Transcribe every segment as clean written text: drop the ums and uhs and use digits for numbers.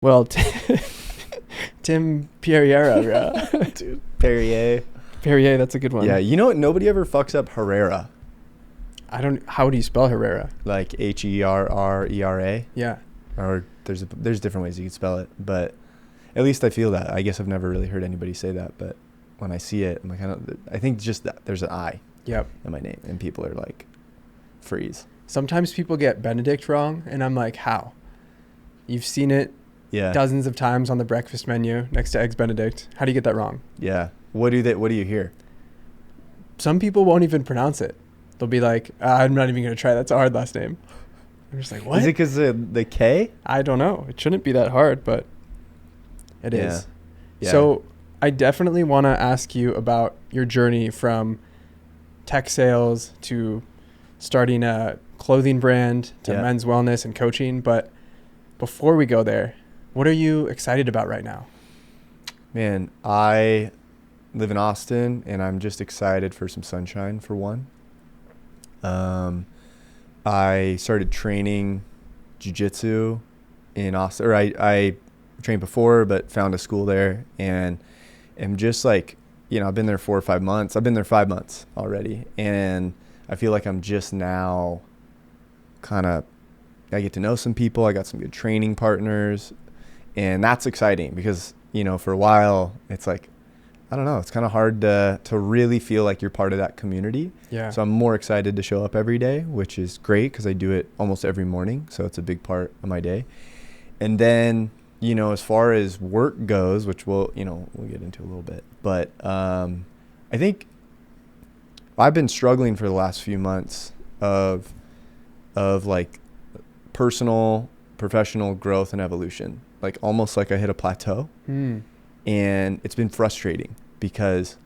Well, Tim Perriera, bro. Dude, Perrier. Perrier, that's a good one. Yeah, you know what? Nobody ever fucks up Herrera. How do you spell Herrera? Like Herrera. Yeah. Or there's different ways you can spell it, but at least I feel that. I guess I've never really heard anybody say that, but when I see it, I'm like, I think just that there's an I Yep. in my name, and people are like, freeze. Sometimes people get Benedict wrong, and I'm like, how? You've seen it Yeah. dozens of times on the breakfast menu next to Eggs Benedict. How do you get that wrong? Yeah. What do you hear? Some people won't even pronounce it. They'll be like, I'm not even going to try. That's a hard last name. I'm just like, what? Is it because the K? I don't know. It shouldn't be that hard, but it is. Yeah. So I definitely want to ask you about your journey from tech sales to starting a clothing brand to men's wellness and coaching. But before we go there, what are you excited about right now? Man, I live in Austin, and I'm just excited for some sunshine, for one. I started training jiu-jitsu in Austin, or I trained before, but found a school there, and am just like, I've been there 4 or 5 months. I've been there 5 months already, and I feel like I'm just now I get to know some people. I got some good training partners, and that's exciting because, for a while it's like, I don't know, it's kind of hard to really feel like you're part of that community. Yeah. So I'm more excited to show up every day, which is great because I do it almost every morning. So it's a big part of my day. And then, as far as work goes, which we'll get into a little bit, but I think I've been struggling for the last few months of like personal, professional growth and evolution, like almost like I hit a plateau. And it's been frustrating because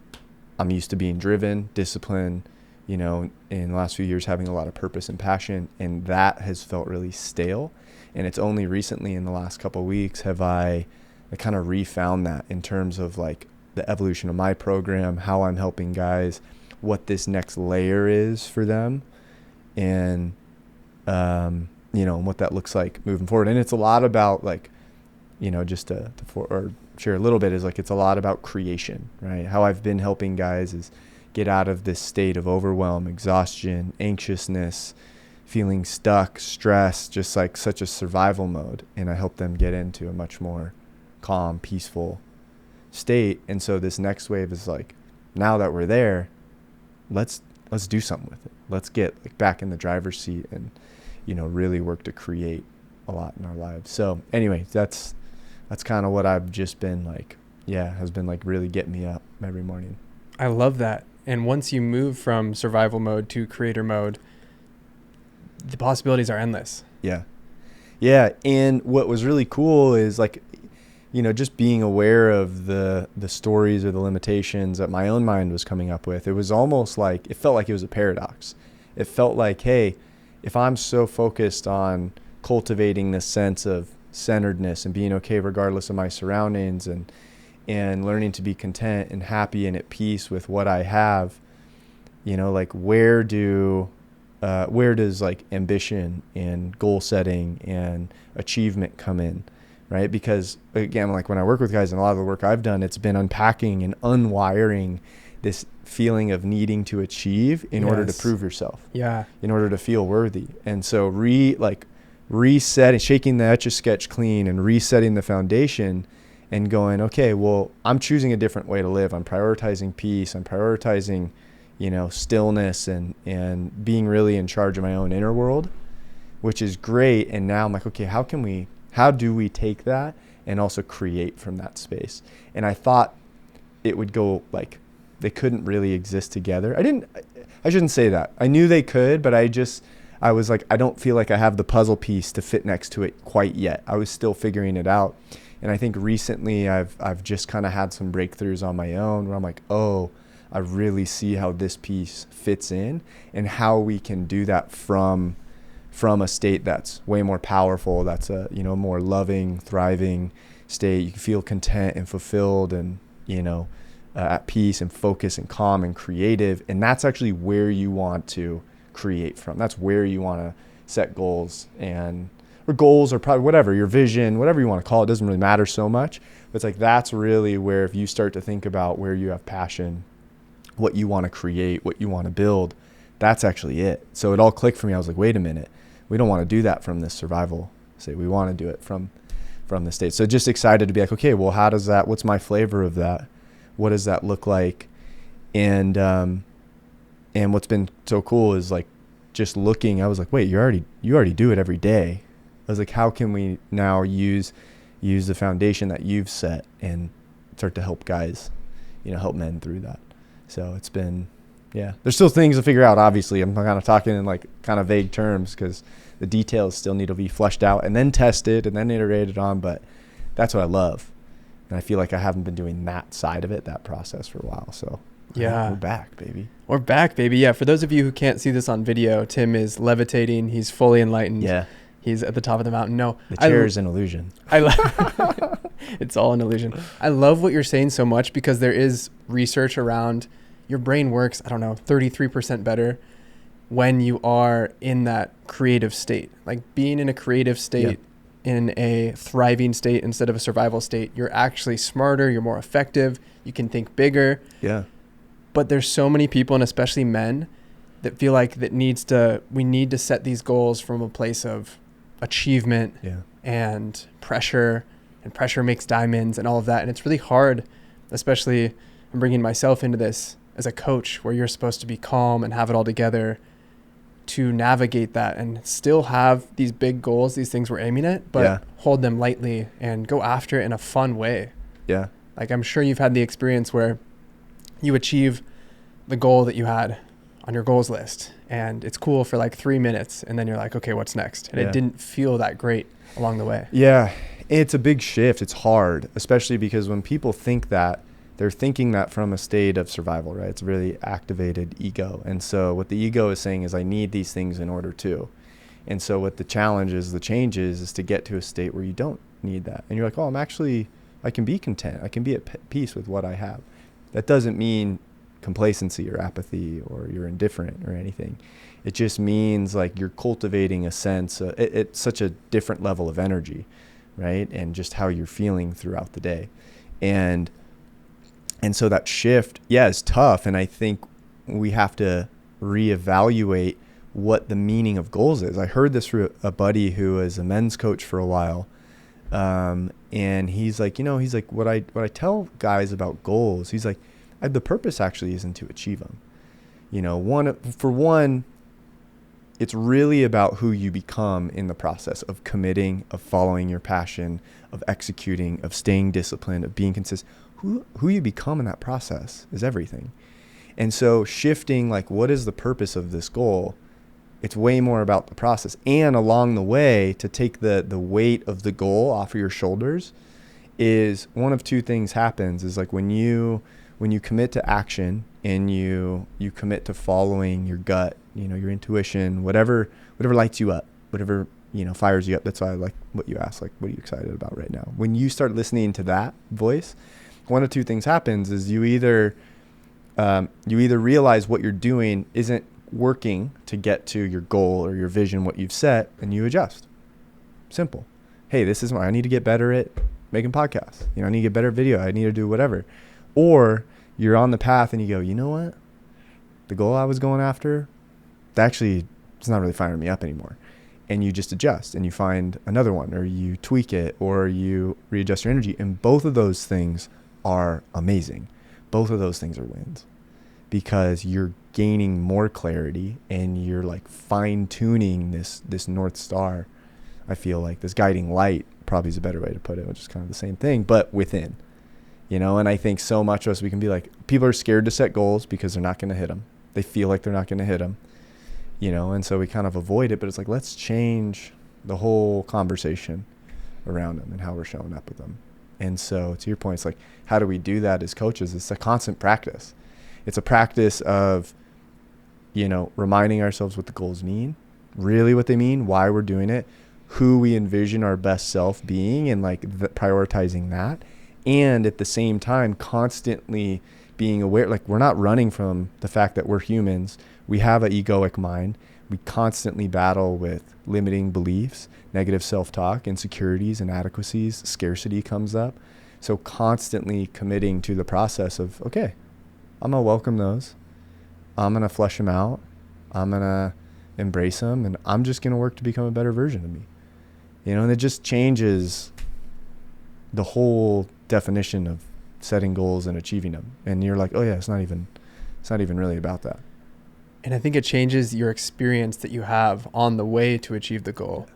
I'm used to being driven, disciplined, in the last few years having a lot of purpose and passion, and that has felt really stale. And it's only recently in the last couple of weeks have I kind of refound that in terms of like the evolution of my program, how I'm helping guys, what this next layer is for them, and what that looks like moving forward. And it's a lot about like, just to share a little bit, is like, it's a lot about creation, right? How I've been helping guys is get out of this state of overwhelm, exhaustion, anxiousness, feeling stuck, stressed, just like such a survival mode. And I help them get into a much more calm, peaceful state. And so this next wave is like, now that we're there, let's do something with it. Let's get like back in the driver's seat and, really work to create a lot in our lives. So anyway, that's kind of what I've just been like, has been like really getting me up every morning. I love that. And once you move from survival mode to creator mode, the possibilities are endless. Yeah. Yeah. And what was really cool is like, just being aware of the stories or the limitations that my own mind was coming up with. It was almost like, it felt like it was a paradox. It felt like, hey, if I'm so focused on cultivating this sense of centeredness and being okay regardless of my surroundings, and learning to be content and happy and at peace with what I have, like where does like ambition and goal setting and achievement come in, right? Because again, like when I work with guys, and a lot of the work I've done, it's been unpacking and unwiring this feeling of needing to achieve in order to prove yourself, in order to feel worthy. And so resetting, shaking the Etch-a-Sketch clean and resetting the foundation and going, okay, well, I'm choosing a different way to live. I'm prioritizing peace. I'm prioritizing, stillness and being really in charge of my own inner world, which is great. And now I'm like, okay, how do we take that and also create from that space? And I thought it would go like, they couldn't really exist together. I shouldn't say that. I knew they could, but I was like, I don't feel like I have the puzzle piece to fit next to it quite yet. I was still figuring it out. And I think recently I've just kind of had some breakthroughs on my own where I'm like, oh, I really see how this piece fits in and how we can do that from a state that's way more powerful. That's a, more loving, thriving state. You can feel content and fulfilled and, at peace and focused and calm and creative. And that's actually where you want to create from. That's where you want to set goals and or goals, or probably whatever, your vision, whatever you want to call it, doesn't really matter so much. But it's like, that's really where, if you start to think about where you have passion, what you want to create, what you want to build, that's actually it. So it all clicked for me. I was like, wait a minute, we don't want to do that from this survival state. We want to do it from the state. So just excited to be like, okay, well, how does that, what's my flavor of that? What does that look like? And what's been so cool is like, just looking, I was like, wait, you already do it every day. I was like, how can we now use the foundation that you've set and start to help guys, help men through that. So it's been, there's still things to figure out. Obviously, I'm kind of talking in like kind of vague terms because the details still need to be fleshed out and then tested and then iterated on. But that's what I love. And I feel like I haven't been doing that side of it, that process, for a while. So yeah, we're back, baby. We're back, baby. Yeah. For those of you who can't see this on video, Tim is levitating. He's fully enlightened. Yeah. He's at the top of the mountain. No, the chair is an illusion. It's all an illusion. I love what you're saying so much because there is research around your brain works, 33% better when you are in that creative state. Like being in a creative state, in a thriving state instead of a survival state, you're actually smarter, you're more effective, you can think bigger. Yeah. But there's so many people, and especially men, that feel like we need to set these goals from a place of achievement and pressure makes diamonds and all of that. And it's really hard, especially I'm bringing myself into this as a coach where you're supposed to be calm and have it all together, to navigate that and still have these big goals, these things we're aiming at, but hold them lightly and go after it in a fun way. Yeah. Like I'm sure you've had the experience where you achieve the goal that you had on your goals list and it's cool for like 3 minutes and then you're like, okay, what's next? And it didn't feel that great along the way. Yeah. It's a big shift. It's hard, especially because when people think that, they're thinking that from a state of survival, right? It's a really activated ego. And so what the ego is saying is, I need these things in order to. And so what the challenge is, the change is to get to a state where you don't need that. And you're like, oh, I can be content. I can be at peace with what I have. That doesn't mean complacency or apathy or you're indifferent or anything. It just means like you're cultivating a sense, it's such a different level of energy, right? And just how you're feeling throughout the day. And so that shift, is tough. And I think we have to reevaluate what the meaning of goals is. I heard this through a buddy who was a men's coach for a while. And he's like, what I tell guys about goals, he's like, the purpose actually isn't to achieve them. For one, it's really about who you become in the process of committing, of following your passion, of executing, of staying disciplined, of being consistent. Who you become in that process is everything. And so shifting, like, what is the purpose of this goal? It's way more about the process. And along the way, to take the weight of the goal off of your shoulders is one of two things happens, is like when you commit to action and you commit to following your gut, your intuition, whatever lights you up, whatever, fires you up. That's why I like what you asked, like, what are you excited about right now? When you start listening to that voice, one of two things happens is you either realize what you're doing isn't working to get to your goal or your vision, what you've set, and you adjust. Simple. Hey, this is I need to get better at making podcasts. I need to get better at video. I need to do whatever. Or you're on the path and you go, you know what? The goal I was going after, it's not really firing me up anymore. And you just adjust and you find another one, or you tweak it, or you readjust your energy. And both of those things are amazing. Both of those things are wins, because you're gaining more clarity and you're like fine tuning this North Star. I feel like this guiding light probably is a better way to put it, which is kind of the same thing, but within, and I think so much of us, we can be like, people are scared to set goals because they're not going to hit them. They feel like they're not going to hit them, and so we kind of avoid it, but it's like, let's change the whole conversation around them and how we're showing up with them. And so to your point, it's like, how do we do that as coaches? It's a constant practice. It's a practice of, reminding ourselves what the goals mean, really what they mean, why we're doing it, who we envision our best self being, and like prioritizing that. And at the same time, constantly being aware, like we're not running from the fact that we're humans. We have an egoic mind. We constantly battle with limiting beliefs, negative self-talk, insecurities, inadequacies, scarcity comes up. So constantly committing to the process of, okay, I'm going to welcome those. I'm going to flesh them out. I'm going to embrace them, and I'm just going to work to become a better version of me. And it just changes the whole definition of setting goals and achieving them. And you're like, oh yeah, it's not even really about that. And I think it changes your experience that you have on the way to achieve the goal.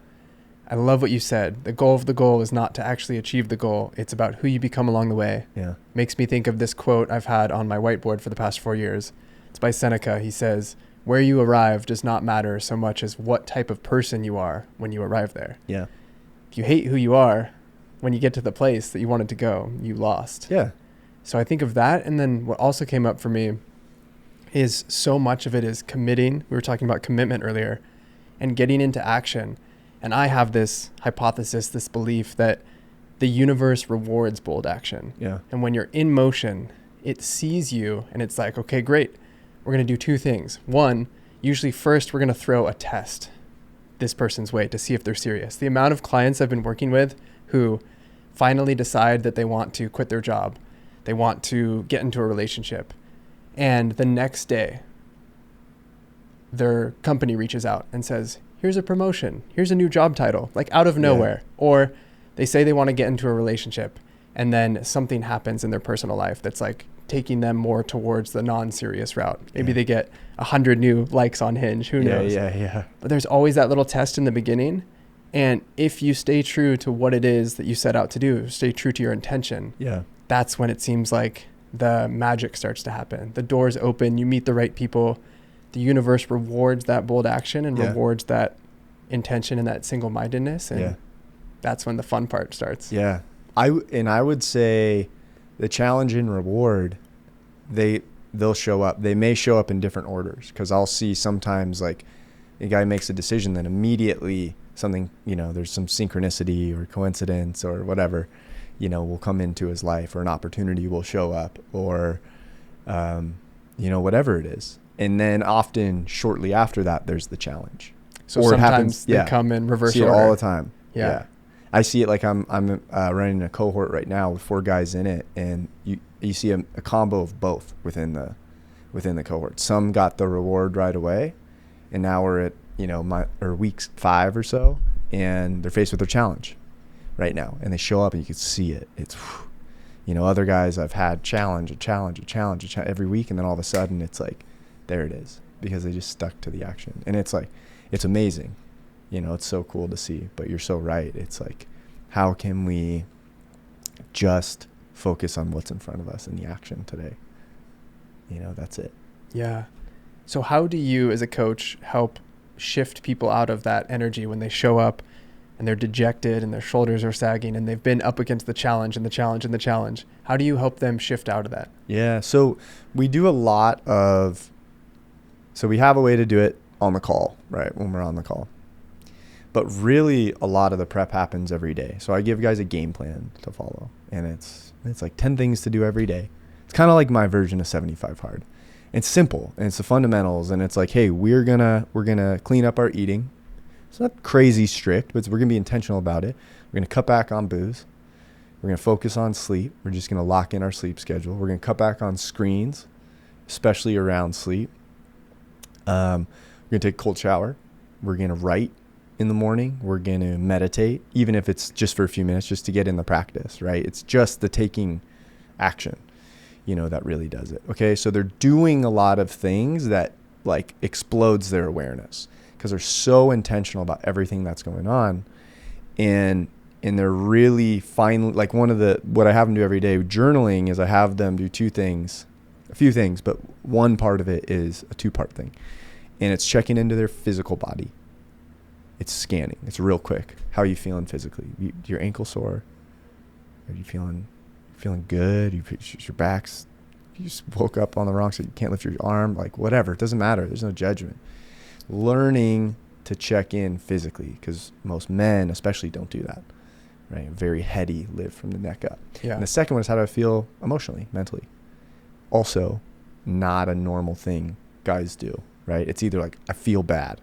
I love what you said. The goal of the goal is not to actually achieve the goal. It's about who you become along the way. Yeah. Makes me think of this quote I've had on my whiteboard for the past 4 years. It's by Seneca. He says, where you arrive does not matter so much as what type of person you are when you arrive there. Yeah. If you hate who you are, when you get to the place that you wanted to go, you lost. Yeah. So I think of that. And then what also came up for me is so much of it is committing. We were talking about commitment earlier, and getting into action. And I have this hypothesis, this belief that the universe rewards bold action. Yeah. And when you're in motion, it sees you and it's like, okay, great. We're going to do two things. One, usually first, we're going to throw a test this person's way to see if they're serious. The amount of clients I've been working with who finally decide that they want to quit their job, they want to get into a relationship, and the next day, their company reaches out and says, here's a promotion, here's a new job title, like out of nowhere. Yeah. Or they say they want to get into a relationship, and then something happens in their personal life that's like taking them more towards the non-serious route. Maybe they get 100 new likes on Hinge, who knows? Yeah. But there's always that little test in the beginning. And if you stay true to what it is that you set out to do, stay true to your intention, that's when it seems like the magic starts to happen. The doors open, you meet the right people, the universe rewards that bold action and rewards that intention and that single-mindedness. And that's when the fun part starts. Yeah. I would say the challenge and reward, they'll show up. They may show up in different orders, because I'll see sometimes like a guy makes a decision, then immediately something, there's some synchronicity or coincidence or whatever, will come into his life, or an opportunity will show up, or, whatever it is. And then often shortly after that, there's the challenge. So or sometimes they come in reverse order. See it all the time. Yeah. I see it like I'm running a cohort right now with 4 guys in it, and you see a combo of both within the cohort. Some got the reward right away, and now we're at week 5 or so, and they're faced with their challenge right now, and they show up and you can see it. It's other guys I've had challenge every week, and then all of a sudden it's like there it is, because they just stuck to the action, and it's like it's amazing. It's so cool to see. But you're so right. It's like, how can we just focus on what's in front of us in the action today? That's it. Yeah. So how do you as a coach help shift people out of that energy when they show up and they're dejected and their shoulders are sagging and they've been up against the challenge and the challenge and the challenge? How do you help them shift out of that? Yeah. So we do a lot of, we have a way to do it on the call, right? When we're on the call. But really, a lot of the prep happens every day. So I give guys a game plan to follow, and it's like 10 things to do every day. It's kind of like my version of 75 Hard. It's simple, and it's the fundamentals, and it's like, hey, we're gonna clean up our eating. It's not crazy strict, but we're gonna be intentional about it. We're gonna cut back on booze. We're gonna focus on sleep. We're just gonna lock in our sleep schedule. We're gonna cut back on screens, especially around sleep. We're gonna take a cold shower. We're gonna write in the morning. We're going to meditate, even if it's just for a few minutes, just to get in the practice, right? It's just the taking action, that really does it. Okay. So they're doing a lot of things that like explodes their awareness, because they're so intentional about everything that's going on. And they're really finally, like what I have them do every day, journaling, is I have them do a few things, but one part of it is a 2-part thing. And it's checking into their physical body. It's scanning. It's real quick. How are you feeling physically? Your ankle sore? Are you feeling good? Your back's, you just woke up on the wrong side. You can't lift your arm. Like whatever. It doesn't matter. There's no judgment. Learning to check in physically, because most men especially don't do that. Right? Very heady, live from the neck up. Yeah. And the second one is how do I feel emotionally, mentally? Also, not a normal thing guys do. Right? It's either like I feel bad,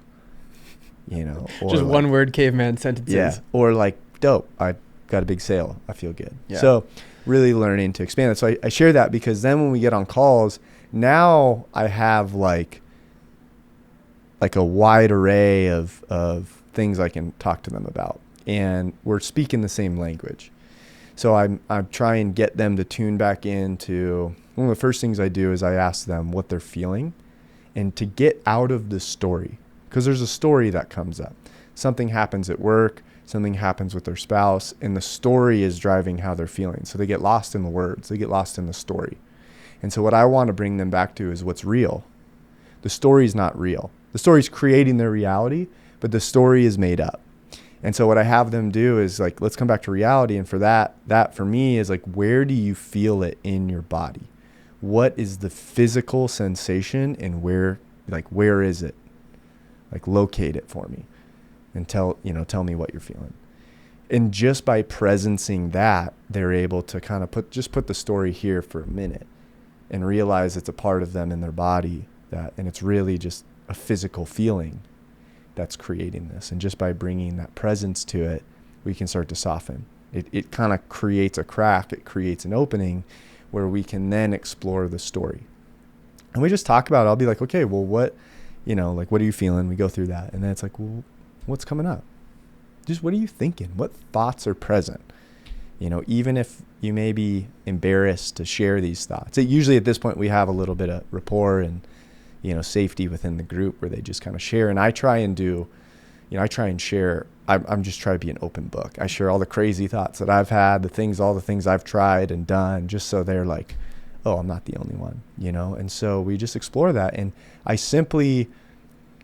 you know, or just like, one word caveman sentences. Yeah. Or like, dope, I got a big sale, I feel good. Yeah. So really learning to expand it. So I share that because then when we get on calls, now I have like a wide array of things I can talk to them about, and we're speaking the same language. So I'm trying to get them to tune back into, one of the first things I do is I ask them what they're feeling, and to get out of the story, because there's a story that comes up. Something happens at work, something happens with their spouse, and the story is driving how they're feeling. So they get lost in the words, they get lost in the story. And so what I want to bring them back to is what's real. The story's not real. The story's creating their reality, but the story is made up. And so what I have them do is like, let's come back to reality. And for that for me is like, where do you feel it in your body? What is the physical sensation, and where is it? Like, locate it for me and tell me what you're feeling. And just by presencing that, they're able to kind of put the story here for a minute and realize it's a part of them in their body, and it's really just a physical feeling that's creating this. And just by bringing that presence to it, we can start to soften. It kind of creates a crack. It creates an opening where we can then explore the story. And we just talk about it. I'll be like, okay, well, what are you feeling? We go through that. And then it's like, well, what's coming up? Just what are you thinking? What thoughts are present? Even if you may be embarrassed to share these thoughts. Usually at this point we have a little bit of rapport and, safety within the group where they just kind of share. And I try and share. I'm just trying to be an open book. I share all the crazy thoughts that I've had, all the things I've tried and done, just so they're like, oh, I'm not the only one, And so we just explore that. And I simply,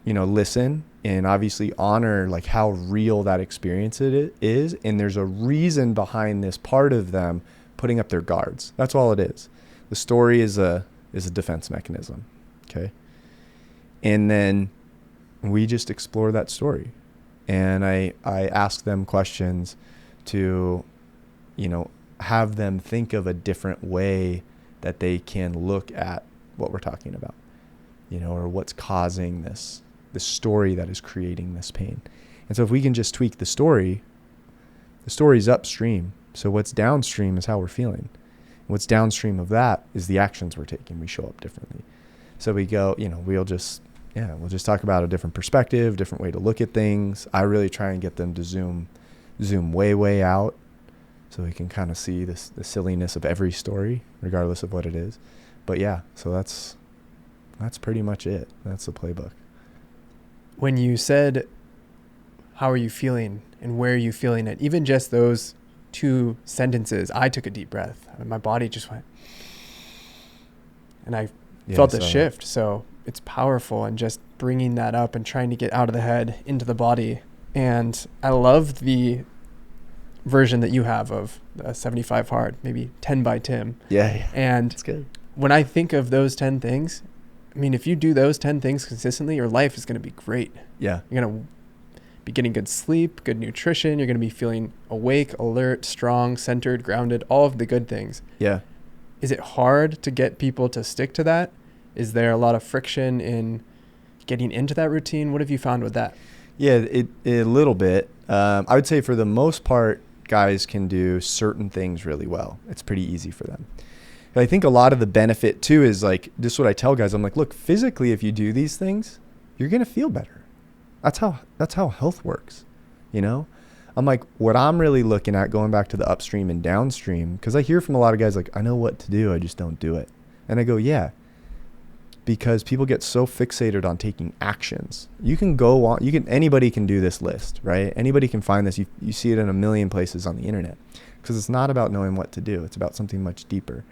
listen and obviously honor like how real that experience it is. And there's a reason behind this part of them putting up their guards. That's all it is. The story is a defense mechanism. Okay. And then we just explore that story. And I ask them questions to, have them think of a different way that they can look at what we're talking about, or what's causing this story that is creating this pain. And so if we can just tweak the story's upstream. So what's downstream is how we're feeling. What's downstream of that is the actions we're taking. We show up differently. So we go, we'll just talk about a different perspective, different way to look at things. I really try and get them to zoom way, way out so we can kind of see the silliness of every story, regardless of what it is. But yeah, so that's pretty much it. That's the playbook. When you said, how are you feeling and where are you feeling it? Even just those two sentences, I took a deep breath and my body just went, and I felt the shift. So it's powerful, and just bringing that up and trying to get out of the head into the body. And I love the version that you have of 75 hard, maybe 10 by Tim. Yeah. And it's good. When I think of those 10 things, I mean, if you do those 10 things consistently, your life is going to be great. Yeah. You're going to be getting good sleep, good nutrition. You're going to be feeling awake, alert, strong, centered, grounded, all of the good things. Yeah. Is it hard to get people to stick to that? Is there a lot of friction in getting into that routine? What have you found with that? Yeah, a little bit. I would say for the most part, guys can do certain things really well. It's pretty easy for them. But I think a lot of the benefit too is like, this is what I tell guys. I'm like, look, physically, if you do these things, you're going to feel better. That's how health works. I'm like, what I'm really looking at, going back to the upstream and downstream, because I hear from a lot of guys like, I know what to do, I just don't do it. And I go, yeah, because people get so fixated on taking actions. You can go on, anybody can do this list, right? Anybody can find this. You see it in a million places on the internet, because it's not about knowing what to do. It's about something much deeper.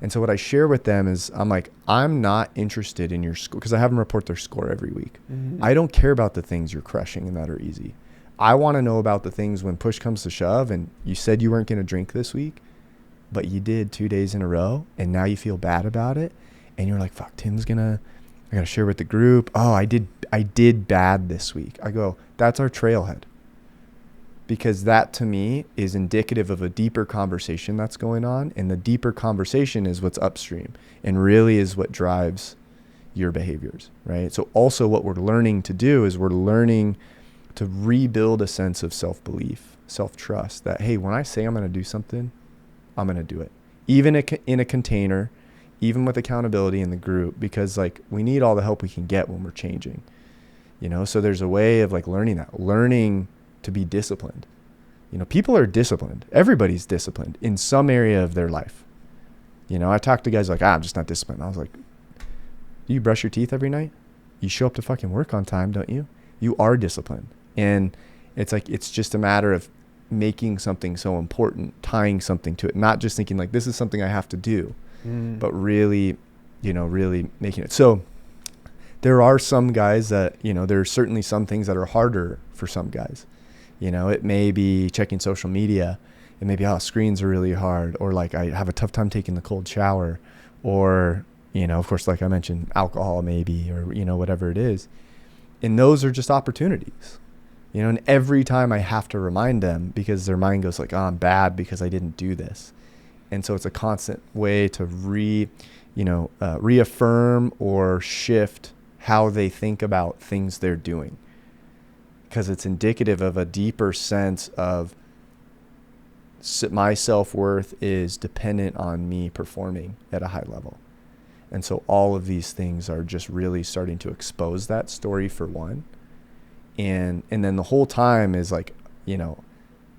And so what I share with them is, I'm like, I'm not interested in your score, because I have them report their score every week. Mm-hmm. I don't care about the things you're crushing and that are easy. I want to know about the things when push comes to shove and you said you weren't going to drink this week, but you did 2 days in a row, and now you feel bad about it. And you're like, fuck, I got to share with the group. Oh, I did bad this week. I go, that's our trailhead. Because that to me is indicative of a deeper conversation that's going on. And the deeper conversation is what's upstream and really is what drives your behaviors, right? So also what we're learning to do is we're learning to rebuild a sense of self-belief, self-trust that, hey, when I say I'm going to do something, I'm going to do it. Even in a container, even with accountability in the group, because like we need all the help we can get when we're changing, you know? So there's a way of like learning to be disciplined. You know, people are disciplined. Everybody's disciplined in some area of their life. You know, I talk to guys like, I'm just not disciplined. I was like, do you brush your teeth every night? You show up to fucking work on time, don't you? You are disciplined. And it's like, it's just a matter of making something so important, tying something to it, not just thinking like, this is something I have to do, but really, you know, really making it. So there are some guys that, you know, there are certainly some things that are harder for some guys. You know, it may be checking social media. It may be, screens are really hard, or like I have a tough time taking the cold shower, or, you know, of course, like I mentioned, alcohol maybe, or, you know, whatever it is. And those are just opportunities, you know, and every time I have to remind them, because their mind goes like, I'm bad because I didn't do this. And so it's a constant way to reaffirm or shift how they think about things they're doing, because it's indicative of a deeper sense of my self-worth is dependent on me performing at a high level. And so all of these things are just really starting to expose that story for one. And then the whole time is like, you know,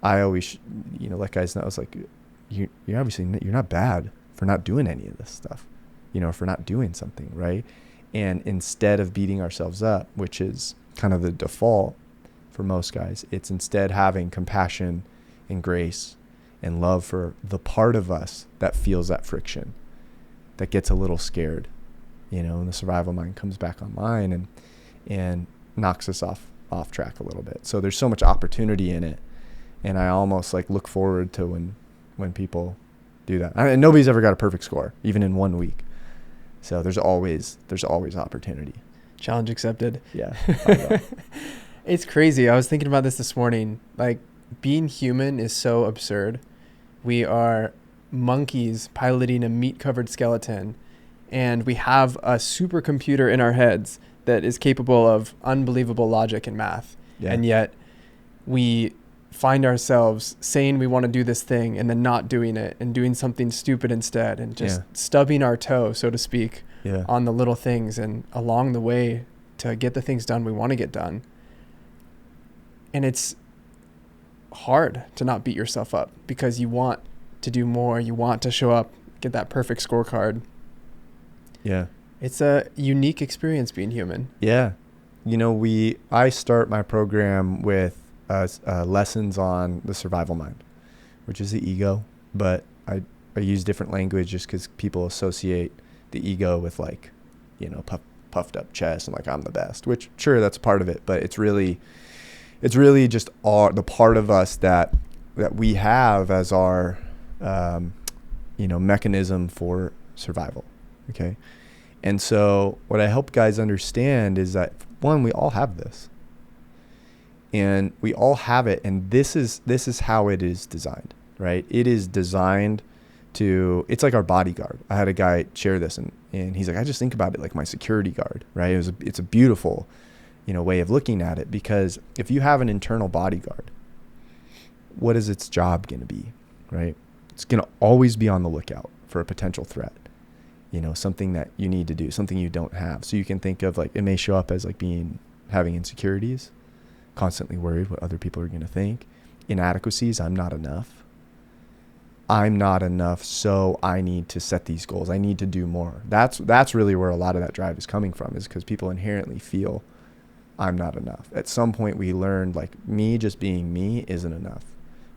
I always, you know, let guys know, I was like, you're obviously, you're not bad for not doing any of this stuff, you know, for not doing something, right? And instead of beating ourselves up, which is kind of the default for most guys, it's instead having compassion and grace and love for the part of us that feels that friction, that gets a little scared, you know, and the survival mind comes back online and knocks us off track a little bit. So there's so much opportunity in it. And I almost like look forward to when people do that. And nobody's ever got a perfect score, even in 1 week. So there's always opportunity. Challenge accepted. Yeah. It's crazy. I was thinking about this morning. Like, being human is so absurd. We are monkeys piloting a meat-covered skeleton, and we have a supercomputer in our heads that is capable of unbelievable logic and math. Yeah. And yet we find ourselves saying we want to do this thing and then not doing it and doing something stupid instead, and just stubbing our toe, so to speak, on the little things and along the way to get the things done we want to get done. And it's hard to not beat yourself up because you want to do more. You want to show up, get that perfect scorecard. Yeah. It's a unique experience being human. Yeah. You know, I start my program with lessons on the survival mind, which is the ego. But I use different language just because people associate the ego with, like, you know, puffed up chest and like, I'm the best, which sure, that's part of it. But it's really just the part of us that we have as our, you know, mechanism for survival. Okay. And so what I help guys understand is that, one, we all have this, and we all have it. And this is how it is designed, right? It is designed it's like our bodyguard. I had a guy share this and he's like, I just think about it like my security guard, right? It's a beautiful, you know, way of looking at it, because if you have an internal bodyguard, what is its job going to be, right? It's going to always be on the lookout for a potential threat, you know, something that you need to do, something you don't have. So you can think of, like, it may show up as like having insecurities, constantly worried what other people are going to think, inadequacies. I'm not enough, so I need to set these goals. I need to do more. That's really where a lot of that drive is coming from, is because people inherently feel I'm not enough. At some point we learned, like, me just being me isn't enough.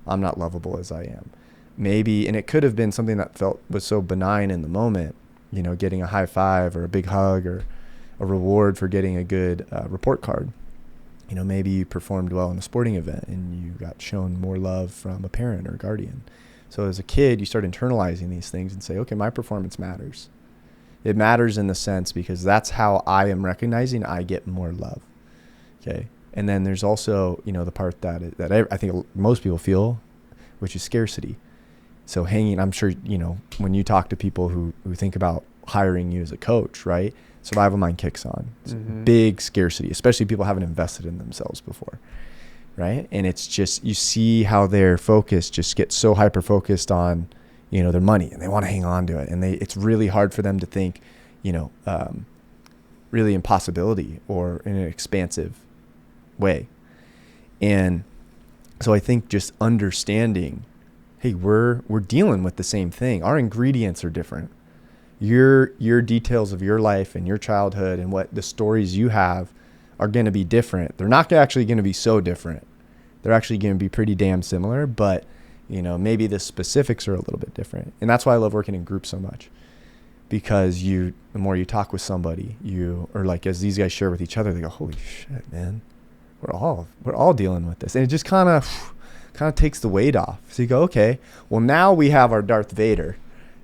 I'm not lovable as I am. Maybe, and it could have been something that was so benign in the moment, you know, getting a high five or a big hug or a reward for getting a good report card. You know, maybe you performed well in a sporting event and you got shown more love from a parent or guardian. So as a kid, you start internalizing these things and say, okay, my performance matters. It matters in the sense because that's how I am recognizing I get more love. Okay. And then there's also, you know, the part that I think most people feel, which is scarcity. So I'm sure, you know, when you talk to people who think about hiring you as a coach, right? Survival mind kicks on. It's big scarcity, especially people haven't invested in themselves before. right? And it's just, you see how their focus just gets so hyper focused on, their money, and they want to hang on to it. And it's really hard for them to think, really impossibility or in an expansive way. And so I think just understanding, hey, we're dealing with the same thing. Our ingredients are different. Your details of your life and your childhood and what the stories you have are going to be different. They're not actually going to be so different. They're actually going to be pretty damn similar, but maybe the specifics are a little bit different. And that's why I love working in groups so much, because the more you talk with somebody, or like as these guys share with each other, they go, holy shit, man, we're all dealing with this. And it just kind of takes the weight off. So you go, okay, well, now we have our Darth Vader,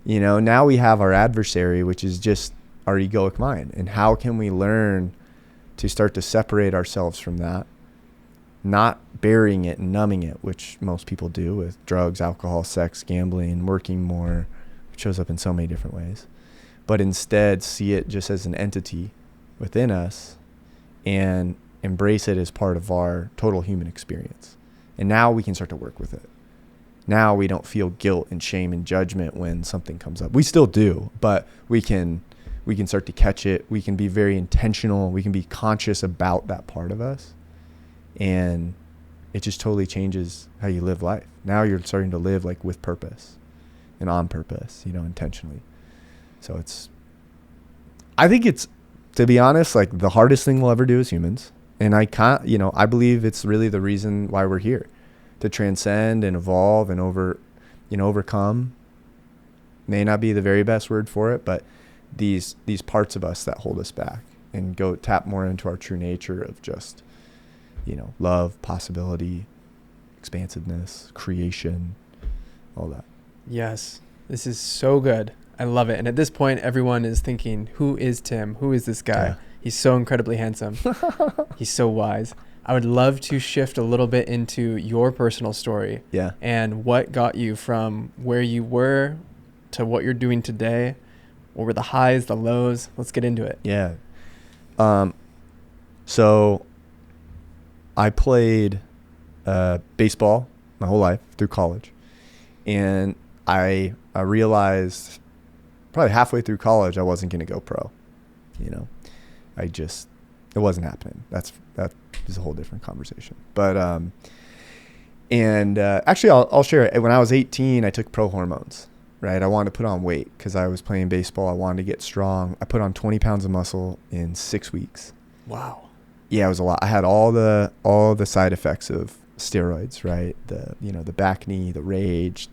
now we have our adversary, which is just our egoic mind. And how can we learn to start to separate ourselves from that, not burying it and numbing it, which most people do with drugs, alcohol, sex, gambling, working more, which shows up in so many different ways, but instead see it just as an entity within us and embrace it as part of our total human experience. And now we can start to work with it. Now we don't feel guilt and shame and judgment when something comes up. We still do, but we can start to catch it. We can be very intentional. We can be conscious about that part of us. And it just totally changes how you live life. Now you're starting to live like with purpose and on purpose, intentionally. So I think it's, to be honest, like the hardest thing we'll ever do as humans. And I believe it's really the reason why we're here, to transcend and evolve and overcome. May not be the very best word for it, but these parts of us that hold us back, and go tap more into our true nature of just, love, possibility, expansiveness, creation, all that. Yes. This is so good. I love it. And at this point, everyone is thinking, who is Tim? Who is this guy? Yeah. He's so incredibly handsome. He's so wise. I would love to shift a little bit into your personal story. Yeah. And what got you from where you were to what you're doing today. What were the highs, the lows? Let's get into it. Yeah. So I played baseball my whole life through college. And I realized probably halfway through college I wasn't going to go pro. It wasn't happening. That is a whole different conversation. But actually I'll share it. When I was 18, I took pro hormones. Right, I wanted to put on weight because I was playing baseball. I wanted to get strong. I put on 20 pounds of muscle in 6 weeks. Wow. Yeah, it was a lot. I had all the side effects of steroids, right? The back knee, the rage,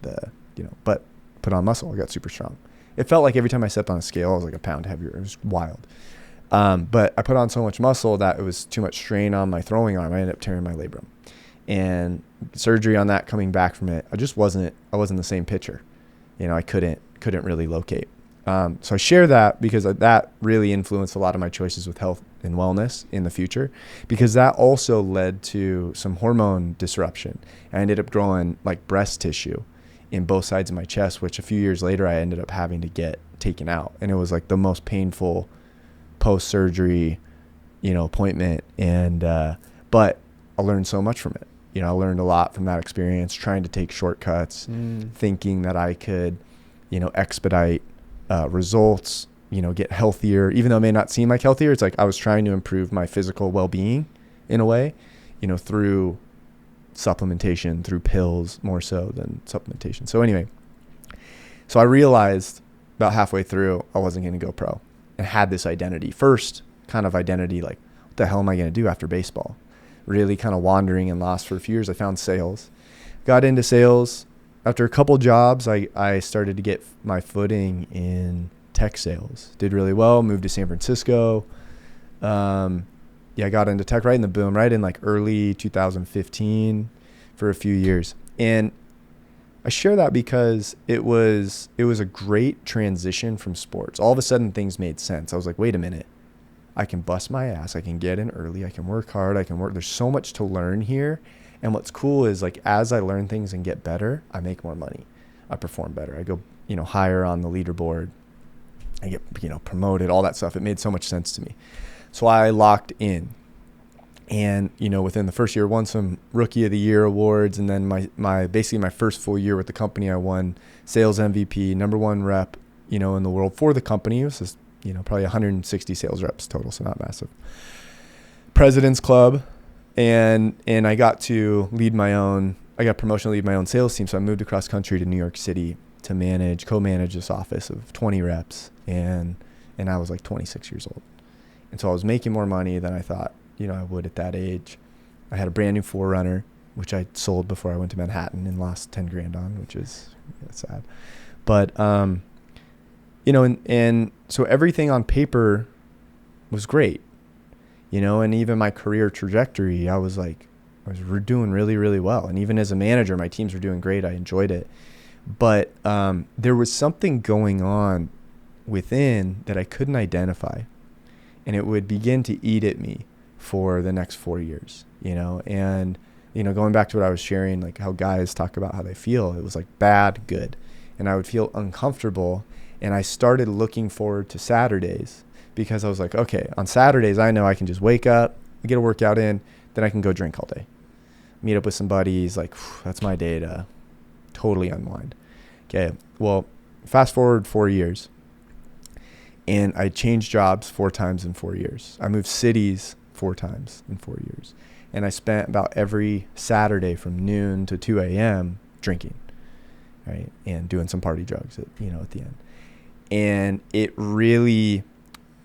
but put on muscle. I got super strong. It felt like every time I stepped on a scale, I was like a pound heavier. It was wild. But I put on so much muscle that it was too much strain on my throwing arm. I ended up tearing my labrum, and surgery on that, coming back from it, I wasn't the same pitcher. I couldn't really locate. So I share that because that really influenced a lot of my choices with health and wellness in the future, because that also led to some hormone disruption. I ended up growing like breast tissue in both sides of my chest, which a few years later I ended up having to get taken out. And it was like the most painful post-surgery, appointment. And, but I learned so much from it. I learned a lot from that experience, trying to take shortcuts, thinking that I could, expedite results, get healthier, even though it may not seem like healthier. It's like I was trying to improve my physical well-being in a way, through supplementation, through pills more so than supplementation. So anyway, so I realized about halfway through I wasn't going to go pro, and had this identity, first kind of identity, like, what the hell am I going to do after baseball? Really kind of wandering and lost for a few years. I found sales, got into sales. After a couple jobs, I started to get my footing in tech sales. Did really well, moved to San Francisco. I got into tech right in the boom, right in like early 2015 for a few years. And I share that because it was a great transition from sports. All of a sudden things made sense. I was like, wait a minute. I can bust my ass. I can get in early. I can work hard. There's so much to learn here. And what's cool is, like, as I learn things and get better, I make more money. I perform better. I go, higher on the leaderboard. I get, promoted, all that stuff. It made so much sense to me. So I locked in. And, within the first year, won some Rookie of the Year awards. And then basically my first full year with the company, I won sales MVP, number one rep, in the world for the company. It was just, probably 160 sales reps total, so not massive. President's Club. And I got to I got promotion to lead my own sales team. So I moved across country to New York City to co-manage this office of 20 reps. And I was like 26 years old. And so I was making more money than I thought, I would at that age. I had a brand new 4Runner, which I sold before I went to Manhattan and lost 10 grand on, which is sad. But, and so everything on paper was great, and even my career trajectory, I was doing really, really well. And even as a manager, my teams were doing great. I enjoyed it. But there was something going on within that I couldn't identify. And it would begin to eat at me for the next 4 years, and, going back to what I was sharing, like how guys talk about how they feel, it was like bad, good. And I would feel uncomfortable. And I started looking forward to Saturdays because I was like, okay, on Saturdays, I know I can just wake up, get a workout in, then I can go drink all day, meet up with some buddies. Like, that's my day to totally unwind. Okay. Well, fast forward 4 years. And I changed jobs 4 times in 4 years. I moved cities 4 times in 4 years. And I spent about every Saturday from noon to 2 a.m. drinking, right? And doing some party drugs at the end. And it really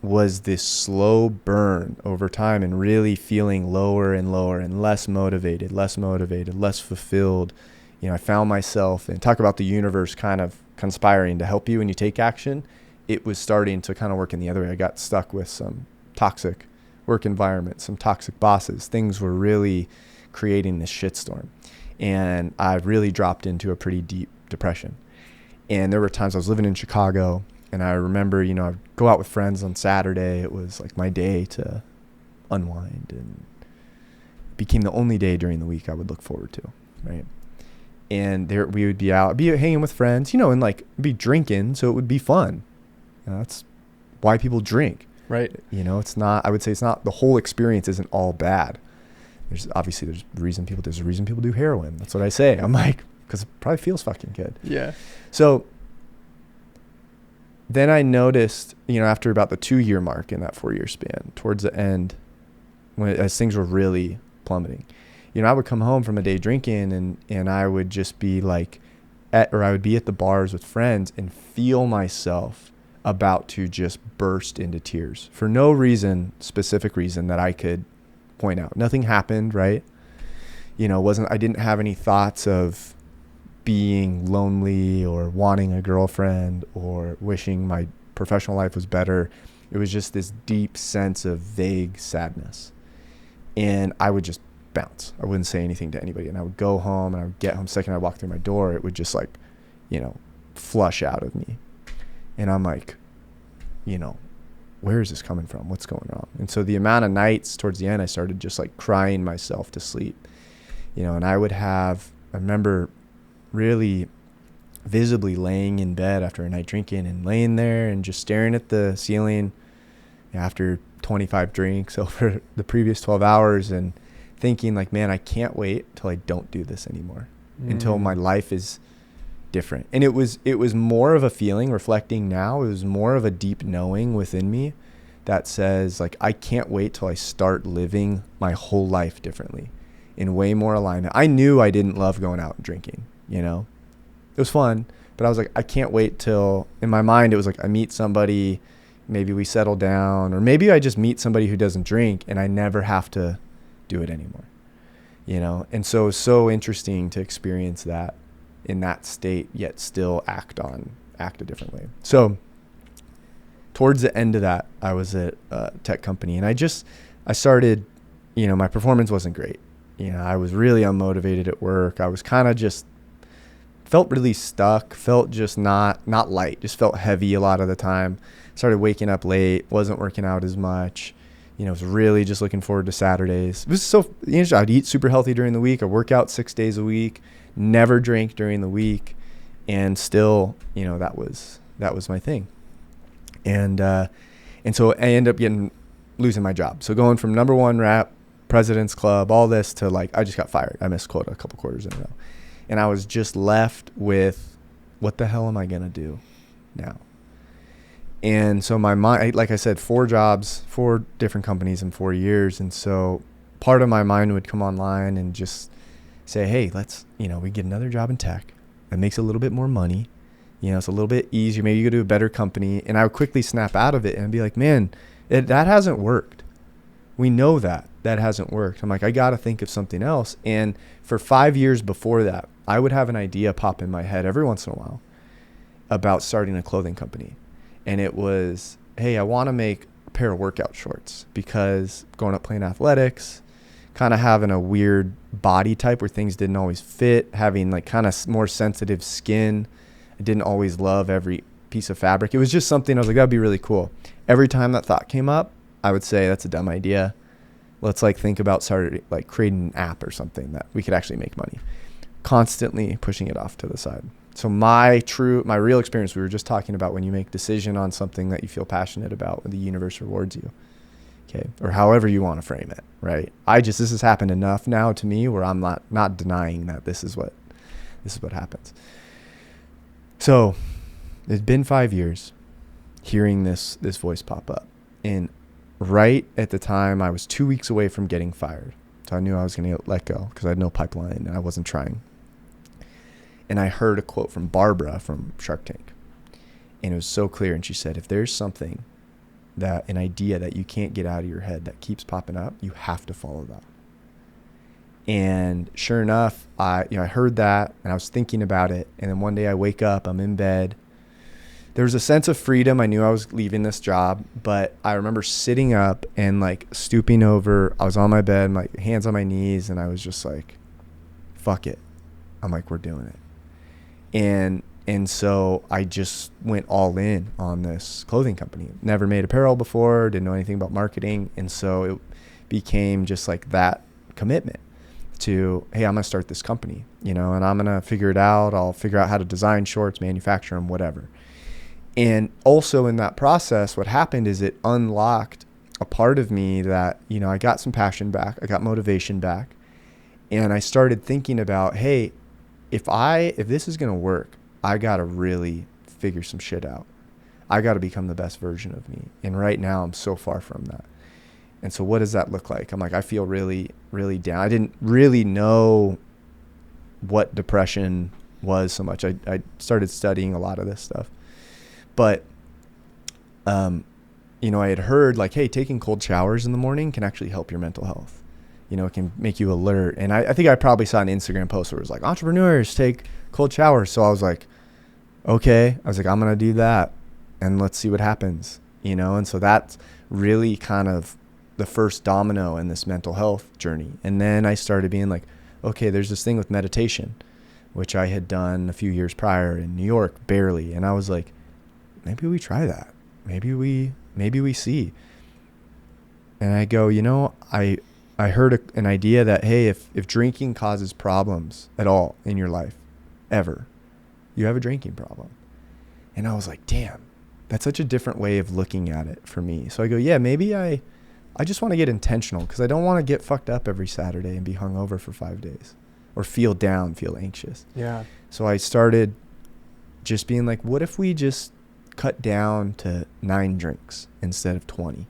was this slow burn over time and really feeling lower and lower and less motivated, less fulfilled. I found myself, and talk about the universe kind of conspiring to help you when you take action. It was starting to kind of work in the other way. I got stuck with some toxic work environment, some toxic bosses. Things were really creating this shitstorm. And I really dropped into a pretty deep depression. And there were times I was living in Chicago, and I remember, I'd go out with friends on Saturday. It was like my day to unwind, and it became the only day during the week I would look forward to, right? And there we would be out, be hanging with friends, and like be drinking, so it would be fun. That's why people drink. Right. It's not, I would say it's not, the whole experience isn't all bad. There's a reason people do heroin. That's what I say. I'm like, because it probably feels fucking good. Yeah. So then I noticed, after about the 2-year mark in that 4-year span, towards the end, as things were really plummeting, I would come home from a day drinking and I would just be like, I would be at the bars with friends and feel myself about to just burst into tears for no specific reason that I could point out. Nothing happened, right? I didn't have any thoughts of being lonely or wanting a girlfriend or wishing my professional life was better. It was just this deep sense of vague sadness. And I would just bounce. I wouldn't say anything to anybody. And I would go home, and I would get home. Second I walked through my door, it would just flush out of me. And I'm like, where is this coming from? What's going on? And so the amount of nights towards the end, I started just like crying myself to sleep, and I remember really visibly laying in bed after a night drinking and laying there and just staring at the ceiling after 25 drinks over the previous 12 hours and thinking like, man, I can't wait till I don't do this anymore, until my life is different. And it was more of a feeling, reflecting now, it was more of a deep knowing within me that says like, I can't wait till I start living my whole life differently, in way more alignment. I knew I didn't love going out and drinking, it was fun, but I was like, I can't wait till, in my mind, it was like I meet somebody, maybe we settle down, or maybe I just meet somebody who doesn't drink and I never have to do it anymore, And so it was so interesting to experience that in that state, yet still act a different way. So towards the end of that, I was at a tech company, and I started, my performance wasn't great. I was really unmotivated at work. I was kind of just felt really stuck, felt just not light, just felt heavy a lot of the time. Started waking up late, wasn't working out as much. Was really just looking forward to Saturdays. It was so, I'd eat super healthy during the week. I work out 6 days a week, never drink during the week. And still, that was my thing. And so I ended up losing my job. So going from number one rep, President's Club, all this to like, I just got fired. I missed quota a couple quarters in a row. And I was just left with, what the hell am I going to do now? And so my mind, like I said, 4 jobs, 4 different companies in 4 years. And so part of my mind would come online and just say, hey, let's, we get another job in tech that makes a little bit more money. It's a little bit easier. Maybe you go to a better company. And I would quickly snap out of it and be like, man, that hasn't worked. We know that hasn't worked. I'm like, I got to think of something else. And for 5 years before that, I would have an idea pop in my head every once in a while about starting a clothing company. And it was, hey, I want to make a pair of workout shorts because growing up playing athletics, kind of having a weird body type where things didn't always fit, having like kind of more sensitive skin. I didn't always love every piece of fabric. It was just something I was like, that'd be really cool. Every time that thought came up, I would say, that's a dumb idea. Let's like think about creating an app or something that we could actually make money. Constantly pushing it off to the side. So my real experience, we were just talking about when you make a decision on something that you feel passionate about, when the universe rewards you, okay, or however you want to frame it, right? This has happened enough now to me where I'm not denying that this is what happens. So it's been 5 years hearing this voice pop up, and right at the time I was 2 weeks away from getting fired. So I knew I was going to get let go because I had no pipeline and I wasn't trying. And I heard a quote from Barbara from Shark Tank. And it was so clear. And she said, if there's something an idea that you can't get out of your head that keeps popping up, you have to follow that. And sure enough, I heard that and I was thinking about it. And then one day I wake up, I'm in bed. There was a sense of freedom. I knew I was leaving this job, but I remember sitting up and like stooping over. I was on my bed, my hands on my knees, and I was just like, fuck it. I'm like, we're doing it. And so I just went all in on this clothing company. Never made apparel before, didn't know anything about marketing. And so it became just like that commitment to, hey, I'm going to start this company, and I'm going to figure it out. I'll figure out how to design shorts, manufacture them, whatever. And also in that process, what happened is it unlocked a part of me that, I got some passion back. I got motivation back. And I started thinking about, hey, if this is going to work, I got to really figure some shit out. I got to become the best version of me. And right now I'm so far from that. And so what does that look like? I'm like, I feel really, really down. I didn't really know what depression was so much. I started studying a lot of this stuff. But, I had heard like, hey, taking cold showers in the morning can actually help your mental health. It can make you alert. And I think I probably saw an Instagram post where it was like, entrepreneurs take cold showers. So I was like, okay. I was like, I'm going to do that and let's see what happens, And so that's really kind of the first domino in this mental health journey. And then I started being like, okay, there's this thing with meditation, which I had done a few years prior in New York, barely. And I was like, maybe we try that. Maybe we see. And I go, I heard an idea that, hey, if drinking causes problems at all in your life, ever, you have a drinking problem. And I was like, damn, that's such a different way of looking at it for me. So I go, yeah, maybe I just want to get intentional because I don't want to get fucked up every Saturday and be hungover for 5 days or feel down, feel anxious. Yeah. So I started just being like, what if we just cut down to 9 drinks instead of 20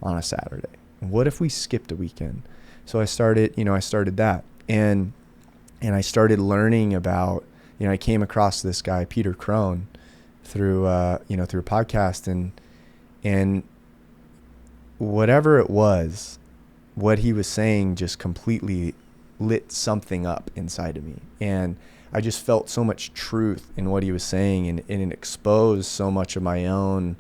on a Saturday? What if we skipped a weekend? So I started that. And I started learning about, I came across this guy, Peter Crone, through a podcast, and whatever it was, what he was saying just completely lit something up inside of me. And I just felt so much truth in what he was saying, and it exposed so much of my own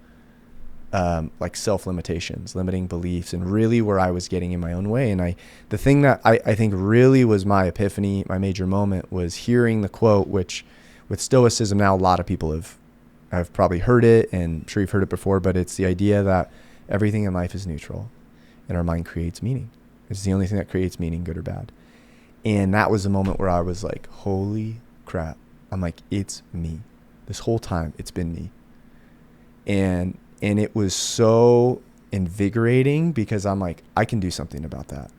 like self-limitations, limiting beliefs, and really where I was getting in my own way. And the thing that I think really was my epiphany, my major moment, was hearing the quote, which with Stoicism now a lot of people have probably heard it, and I'm sure you've heard it before, but it's the idea that everything in life is neutral and our mind creates meaning. It's the only thing that creates meaning, good or bad. And that was the moment where I was like, holy crap. I'm like, it's me. This whole time it's been me. And it was so invigorating because I'm like, I can do something about that.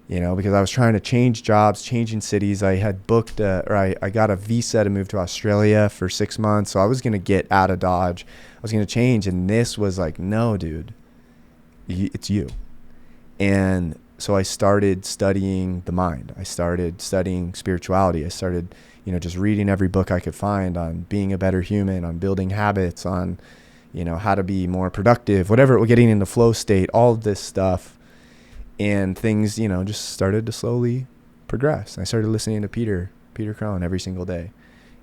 because I was trying to change jobs, changing cities. I had booked, I got a visa to move to Australia for 6 months. So I was going to get out of Dodge. I was going to change. And this was like, no, dude, it's you. And so I started studying the mind. I started studying spirituality. I started, just reading every book I could find on being a better human, on building habits, on, how to be more productive, whatever, getting into flow state, all of this stuff. And things, just started to slowly progress. I started listening to Peter Crone every single day,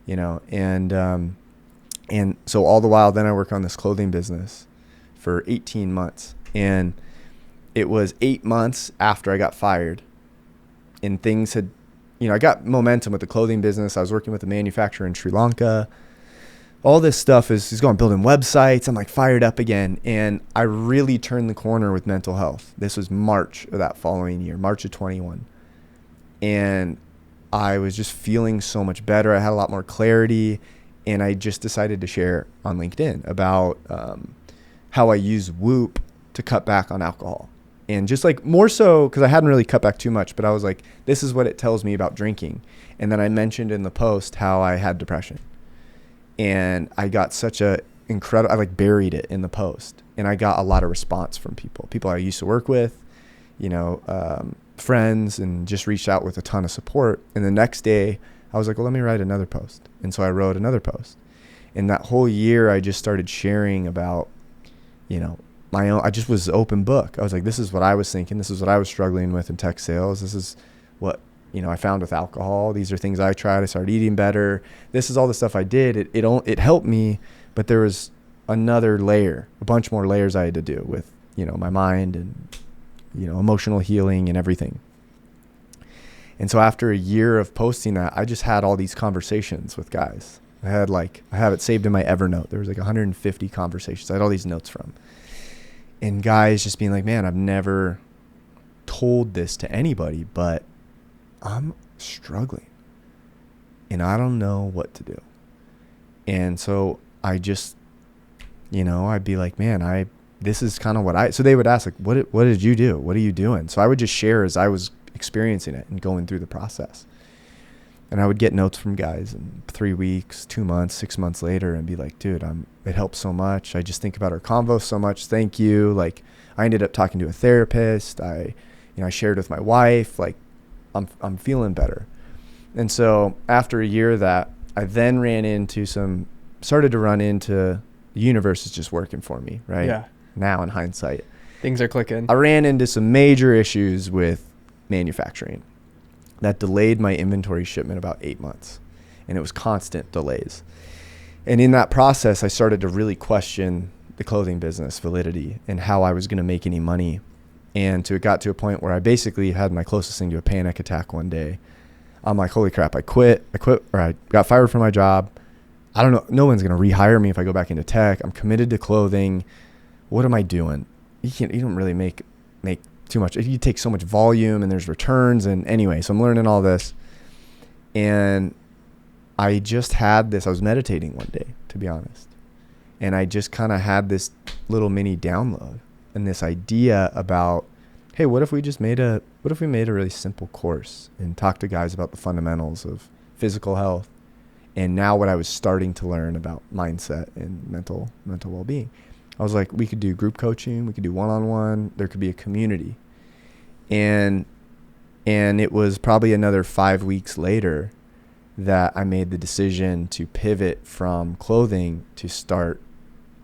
and so all the while, then I work on this clothing business for 18 months. And it was 8 months after I got fired, and things had, I got momentum with the clothing business. I was working with a manufacturer in Sri Lanka. All this stuff is going, building websites. I'm like fired up again. And I really turned the corner with mental health. This was March of that following year, March of 21. And I was just feeling so much better. I had a lot more clarity. And I just decided to share on LinkedIn about how I use Whoop to cut back on alcohol. And just like more so because I hadn't really cut back too much, but I was like, this is what it tells me about drinking. And then I mentioned in the post how I had depression. And I got such a incredible, I like buried it in the post, and I got a lot of response from people I used to work with, friends, and just reached out with a ton of support. And the next day I was like, well, let me write another post. And so I wrote another post. And that whole year I just started sharing about, my own, I just was open book. I was like, this is what I was thinking. This is what I was struggling with in tech sales. This is what, I found with alcohol. These are things I tried. I started eating better. This is all the stuff I did. It helped me, but there was another layer, a bunch more layers I had to do with, my mind and, emotional healing and everything. And so after a year of posting that, I just had all these conversations with guys. I have it saved in my Evernote. There was like 150 conversations. I had all these notes from. And guys just being like, man, I've never told this to anybody, but I'm struggling and I don't know what to do. And so I just, I'd be like, man, this is kind of what so they would ask, like, what did you do? What are you doing? So I would just share as I was experiencing it and going through the process. And I would get notes from guys in 3 weeks, 2 months, 6 months later, and be like, dude, it helps so much. I just think about our convo so much. Thank you. Like, I ended up talking to a therapist. I shared with my wife, like, I'm feeling better. And so after a year of that, I then started to run into the universe is just working for me, right? Yeah. Now in hindsight. Things are clicking. I ran into some major issues with manufacturing that delayed my inventory shipment about 8 months. And it was constant delays. And in that process, I started to really question the clothing business validity and how I was going to make any money. And it got to a point where I basically had my closest thing to a panic attack one day. I'm like, holy crap, I quit, or I got fired from my job. I don't know. No one's going to rehire me if I go back into tech. I'm committed to clothing. What am I doing? You don't really make too much. You take so much volume and there's returns. And anyway, so I'm learning all this. And I just had this, I was meditating one day, to be honest. And I just kind of had this little mini download. And this idea about, hey, what if we made a really simple course and talked to guys about the fundamentals of physical health, and now what I was starting to learn about mindset and mental well-being. I was like, we could do group coaching, we could do one-on-one, there could be a community. And it was probably another 5 weeks later that I made the decision to pivot from clothing to start.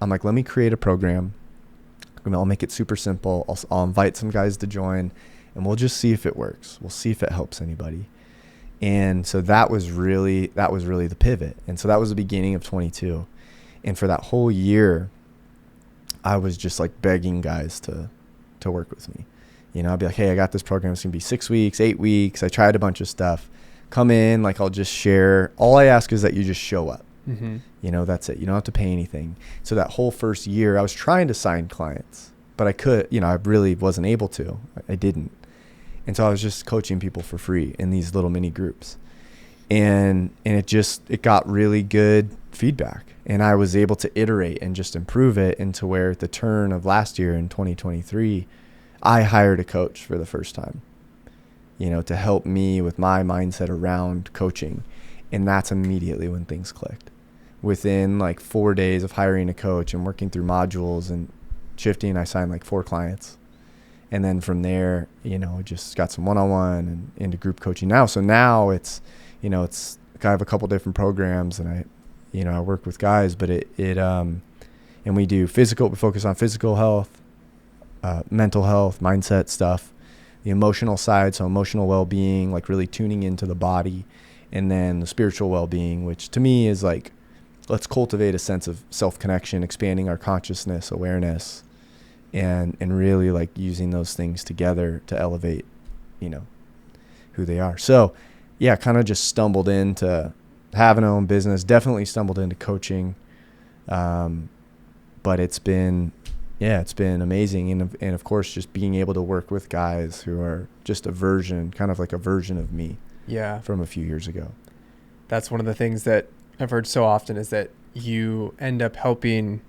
I'm like, let me create a program. I'll make it super simple. I'll invite some guys to join, and we'll just see if it works. We'll see if it helps anybody. And so that was really the pivot. And so that was the beginning of 22. And for that whole year, I was just like begging guys to work with me. I'd be like, hey, I got this program. It's going to be 6 weeks, 8 weeks. I tried a bunch of stuff. Come in, like, I'll just share. All I ask is that you just show up. Mm-hmm. That's it. You don't have to pay anything. So that whole first year, I was trying to sign clients, but I really wasn't able to. I didn't. And so I was just coaching people for free in these little mini groups. And it got really good feedback. And I was able to iterate and just improve it into where at the turn of last year in 2023, I hired a coach for the first time. to help me with my mindset around coaching. And that's immediately when things clicked. Within like 4 days of hiring a coach and working through modules and shifting, I signed like 4 clients. And then from there, just got some one-on-one and into group coaching now. So now it's I have a couple different programs, and I work with guys, but and we do we focus on physical health, mental health, mindset stuff, the emotional side. So emotional well-being, like really tuning into the body, and then the spiritual well-being, which to me is like, let's cultivate a sense of self-connection, expanding our consciousness, awareness, and really like using those things together to elevate, who they are. So yeah, kind of just stumbled into having our own business, definitely stumbled into coaching. But it's been amazing. And of course, just being able to work with guys who are just kind of like a version of me. Yeah. From a few years ago. That's one of the things that I've heard so often, is that you end up helping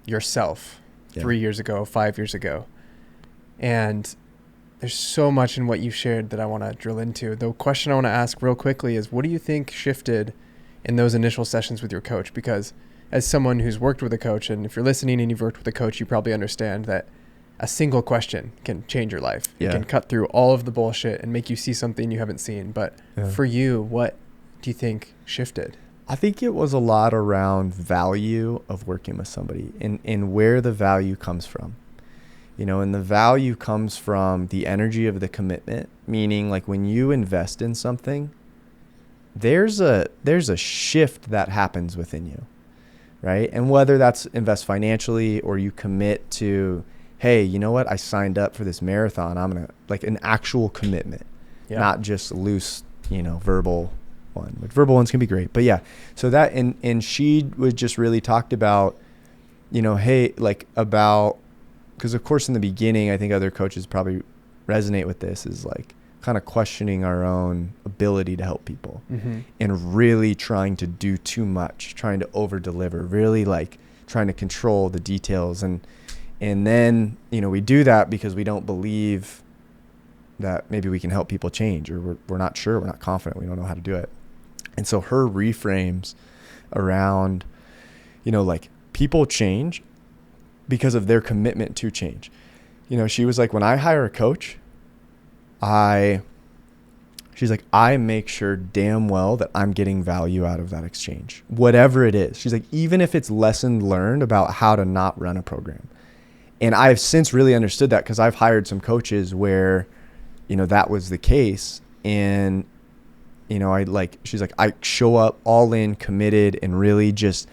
yourself 3 years ago, 5 years ago. And there's so much in what you shared that I want to drill into. The question I want to ask real quickly is, what do you think shifted in those initial sessions with your coach? Because as someone who's worked with a coach, and if you're listening and you've worked with a coach, you probably understand that a single question can change your life. Yeah. It can cut through all of the bullshit and make you see something you haven't seen. But for you, what do you think shifted? I think it was a lot around value of working with somebody and where the value comes from. And the value comes from the energy of the commitment, meaning like when you invest in something, there's a shift that happens within you, right? And whether that's invest financially or you commit to, hey, you know what? I signed up for this marathon. I'm going to, like, an actual commitment, not just loose, verbal one. Which verbal ones can be great, but yeah. So that, and she would just really talked about, hey, like about, because of course in the beginning, I think other coaches probably resonate with this, is like kind of questioning our own ability to help people, and really trying to do too much, trying to over deliver, really like trying to control the details. And then, we do that because we don't believe that maybe we can help people change, or we're not sure, we're not confident, we don't know how to do it. And so her reframes around, like people change because of their commitment to change. She was like, when I hire a coach, she's like, I make sure damn well that I'm getting value out of that exchange, whatever it is. She's like, even if it's lesson learned about how to not run a program. And I've since really understood that, because I've hired some coaches where, that was the case. And, she's like, I show up all in, committed, and really just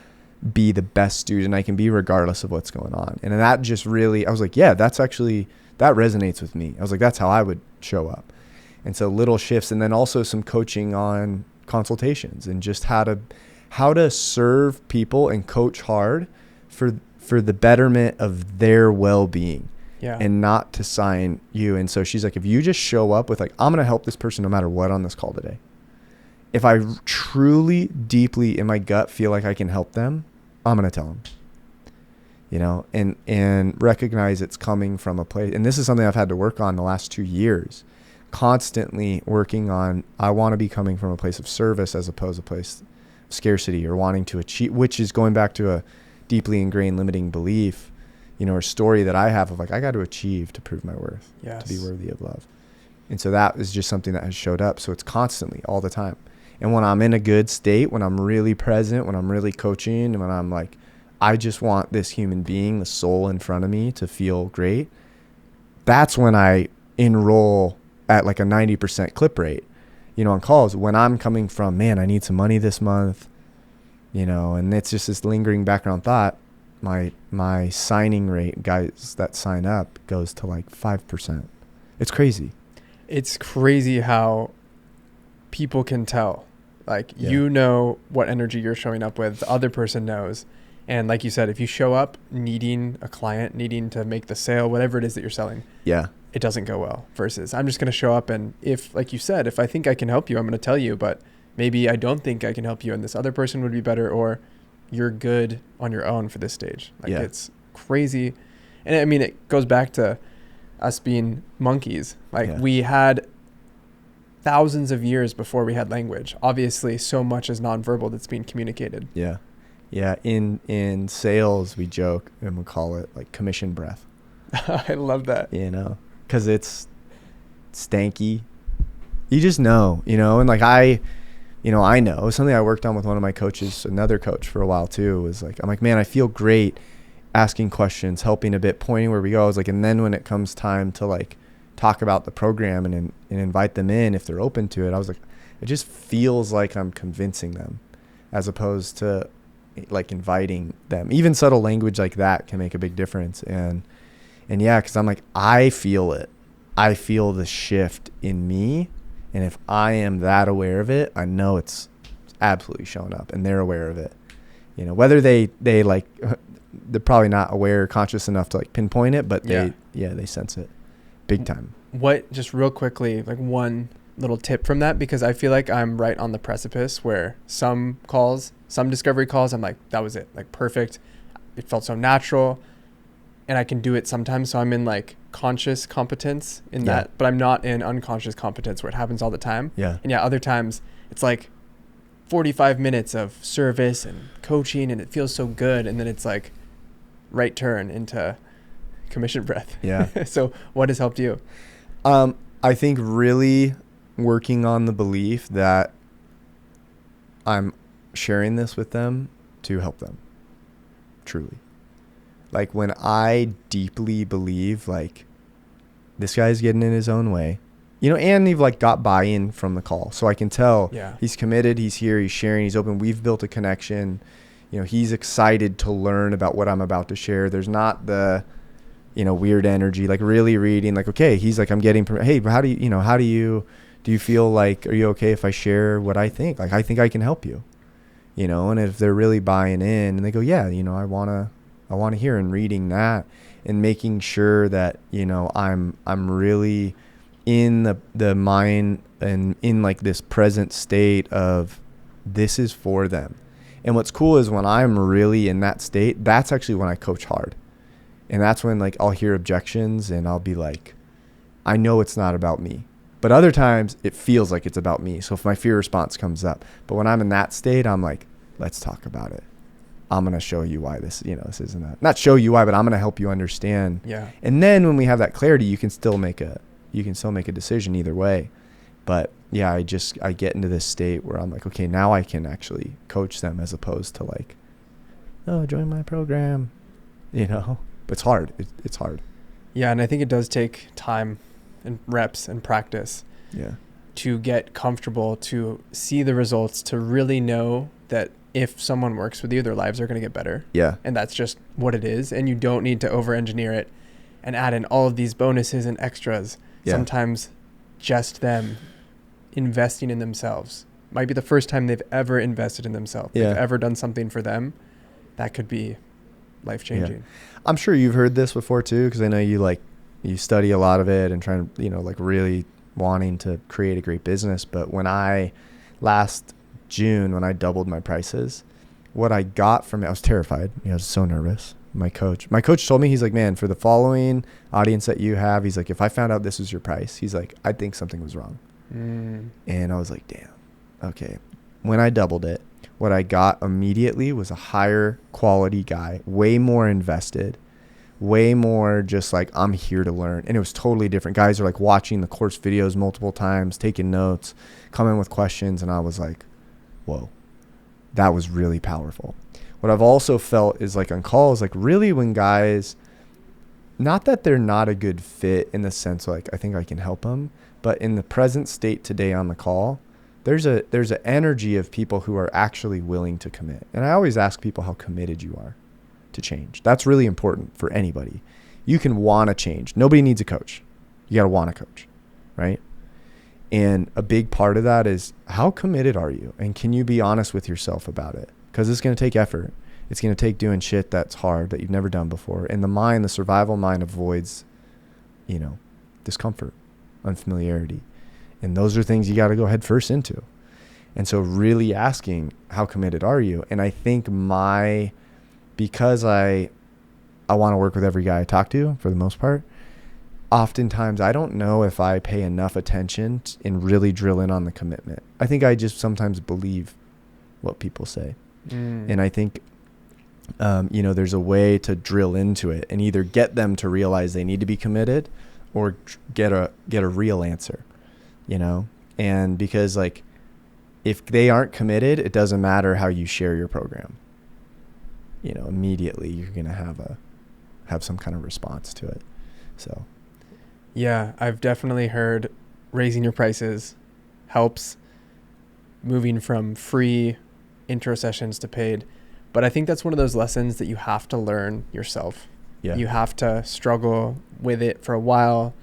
be the best student I can be regardless of what's going on. And that just really, I was like, yeah, that resonates with me. I was like, that's how I would show up. And so little shifts, and then also some coaching on consultations and just how to serve people and coach hard for the betterment of their well-being, and not to sign you. And so she's like, if you just show up with like, I'm going to help this person no matter what on this call today. If I truly, deeply in my gut feel like I can help them, I'm going to tell them, and recognize it's coming from a place. And this is something I've had to work on the last 2 years, constantly working on. I want to be coming from a place of service as opposed to a place of scarcity or wanting to achieve, which is going back to a deeply ingrained limiting belief, or story that I have of like, I got to achieve to prove my worth, to be worthy of love. And so that is just something that has showed up. So it's constantly, all the time. And when I'm in a good state, when I'm really present, when I'm really coaching, and when I'm like, I just want this human being, the soul in front of me, to feel great, that's when I enroll at like a 90% clip rate, on calls. When I'm coming from, man, I need some money this month, and it's just this lingering background thought, my signing rate, guys that sign up, goes to like 5%. It's crazy. It's crazy how people can tell. Like, what energy you're showing up with, the other person knows. And like you said, if you show up needing a client, needing to make the sale, whatever it is that you're selling, it doesn't go well. Versus I'm just going to show up, and if, like you said, if I think I can help you, I'm going to tell you, but maybe I don't think I can help you and this other person would be better, or you're good on your own for this stage. Like, it's crazy. And I mean, it goes back to us being monkeys. Like, we had thousands of years before we had language. Obviously, so much is nonverbal that's being communicated. Yeah. Yeah. In sales, we joke and we call it like commission breath. I love that. You know, because it's stanky. You just know, you know, and like I know something I worked on with one of my coaches, another coach for a while too, was like, I'm like, man, I feel great asking questions, helping a bit, pointing where we go. I was like, and then when it comes time to like talk about the program and invite them in if they're open to it, I was like, it just feels like I'm convincing them as opposed to like inviting them. Even subtle language like that can make a big difference. And yeah, because I'm like, I feel it. I feel the shift in me. And if I am that aware of it, I know it's absolutely showing up and they're aware of it. You know, whether they like, they're probably not aware or conscious enough to like pinpoint it, but they sense it big time. What, just real quickly, like one little tip from that, because I feel like I'm right on the precipice where some discovery calls, I'm like, that was it, like perfect. It felt so natural. And I can do it sometimes. So I'm in like conscious competence in that, but I'm not in unconscious competence where it happens all the time. Yeah. And other times it's like 45 minutes of service and coaching and it feels so good. And then it's like right turn into commission breath. Yeah. So what has helped you? I think really working on the belief that I'm sharing this with them to help them. Truly. Like when I deeply believe like this guy's getting in his own way, you know, and they've like got buy-in from the call. So I can tell he's committed, he's here, he's sharing, he's open. We've built a connection. You know, he's excited to learn about what I'm about to share. There's not the, you know, weird energy, like really reading, like, okay, he's like, I'm getting, hey, do you feel like, are you okay if I share what I think? Like, I think I can help you, you know? And if they're really buying in and they go, yeah, you know, I want to hear, and reading that and making sure that, you know, I'm really in the mind and in like this present state of this is for them. And what's cool is when I'm really in that state, that's actually when I coach hard. And that's when like I'll hear objections and I'll be like, I know it's not about me. But other times it feels like it's about me. So if my fear response comes up, but when I'm in that state, I'm like, let's talk about it. I'm going to show you why this isn't that. Not show you why, but I'm going to help you understand. Yeah. And then when we have that clarity, you can still make a decision either way. But yeah, I get into this state where I'm like, okay, now I can actually coach them as opposed to like, oh, join my program, you know. But it's hard. It's hard. Yeah, and I think it does take time and reps and practice. Yeah. To get comfortable, to see the results, to really know that if someone works with you, their lives are going to get better. Yeah. And that's just what it is. And you don't need to over-engineer it and add in all of these bonuses and extras. Yeah. Sometimes just them investing in themselves might be the first time they've ever invested in themselves. Yeah. They've ever done something for them. That could be life-changing. Yeah. I'm sure you've heard this before too, because I know you study a lot of it and trying to, you know, like really wanting to create a great business. But when last June, when I doubled my prices, what I got from it, I was terrified. You know, I was so nervous. My coach told me, he's like, man, for the following audience that you have, he's like, if I found out this was your price, he's like, I think something was wrong. And I was like, damn. Okay. When I doubled it, what I got immediately was a higher quality guy, way more invested, way more just like, I'm here to learn. And it was totally different. Guys are like watching the course videos multiple times, taking notes, coming with questions. And I was like, whoa, that was really powerful. What I've also felt is like on calls, like really when guys, not that they're not a good fit in the sense like I think I can help them, but in the present state today on the call, there's an energy of people who are actually willing to commit. And I always ask people how committed you are to change. That's really important for anybody. You can want to change. Nobody needs a coach. You got to want to coach, right? And a big part of that is how committed are you? And can you be honest with yourself about it? Because it's going to take effort. It's going to take doing shit that's hard that you've never done before. And the survival mind avoids, you know, discomfort, unfamiliarity. And those are things you got to go head first into. And so really asking, how committed are you? And I think because I want to work with every guy I talk to for the most part, oftentimes I don't know if I pay enough attention and really drill in on the commitment. I think I just sometimes believe what people say. And I think, there's a way to drill into it and either get them to realize they need to be committed or get a real answer, and because like, if they aren't committed, it doesn't matter how you share your program, immediately you're going to have some kind of response to it. So. Yeah, I've definitely heard raising your prices helps moving from free intro sessions to paid. But I think that's one of those lessons that you have to learn yourself. Yeah. You have to struggle with it for a while.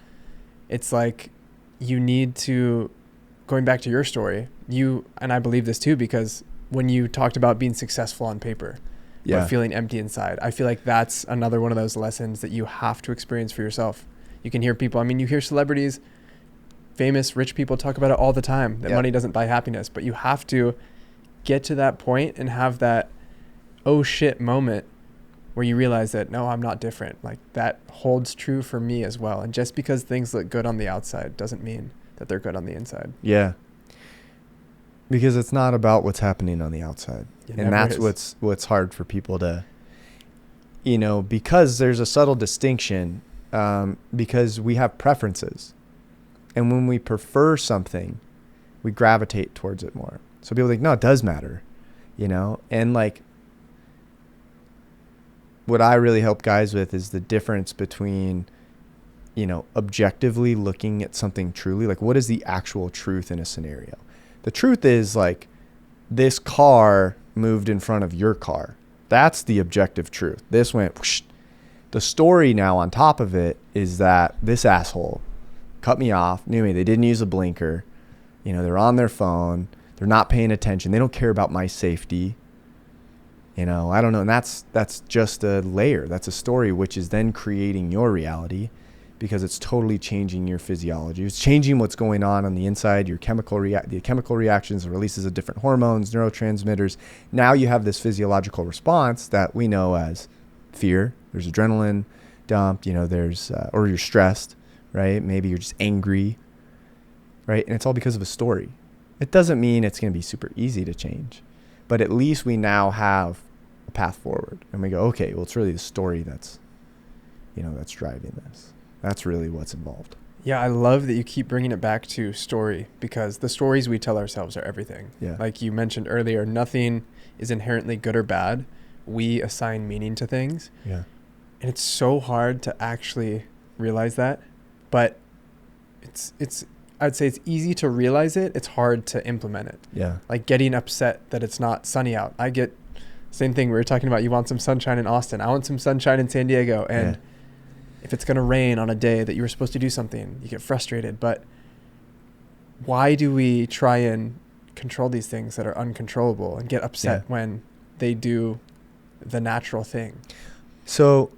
It's like you need to, going back to your story, and I believe this too, because when you talked about being successful on paper, but feeling empty inside, I feel like that's another one of those lessons that you have to experience for yourself. You can hear people, you hear celebrities, famous, rich people talk about it all the time, that money doesn't buy happiness, but you have to get to that point and have that oh shit moment where you realize that, no, I'm not different. Like that holds true for me as well. And just because things look good on the outside doesn't mean that they're good on the inside. Yeah. Because it's not about what's happening on the outside. And that's what's hard for people to, because there's a subtle distinction, because we have preferences. And when we prefer something, we gravitate towards it more. So people think, no, it does matter, and like, what I really help guys with is the difference between, objectively looking at something truly, like what is the actual truth in a scenario? The truth is like this car moved in front of your car. That's the objective truth. This went whoosh. The story now on top of it is that this asshole cut me off, knew me. They didn't use a blinker. They're on their phone. They're not paying attention. They don't care about my safety. I don't know. And that's just a layer. That's a story, which is then creating your reality because it's totally changing your physiology. It's changing what's going on the inside, your the chemical reactions, the releases of different hormones, neurotransmitters. Now you have this physiological response that we know as fear. There's adrenaline dump, there's, or you're stressed, right? Maybe you're just angry, right? And it's all because of a story. It doesn't mean it's going to be super easy to change, but at least we now have a path forward and we go, okay, well, it's really the story that's driving this. That's really what's involved. Yeah. I love that you keep bringing it back to story because the stories we tell ourselves are everything. Yeah. Like you mentioned earlier, nothing is inherently good or bad. We assign meaning to things. Yeah. And it's so hard to actually realize that, but I'd say it's easy to realize it. It's hard to implement it. Yeah. Like getting upset that it's not sunny out. I get same thing. We were talking about, you want some sunshine in Austin. I want some sunshine in San Diego. And if it's going to rain on a day that you were supposed to do something, you get frustrated. But why do we try and control these things that are uncontrollable and get upset when they do the natural thing? So,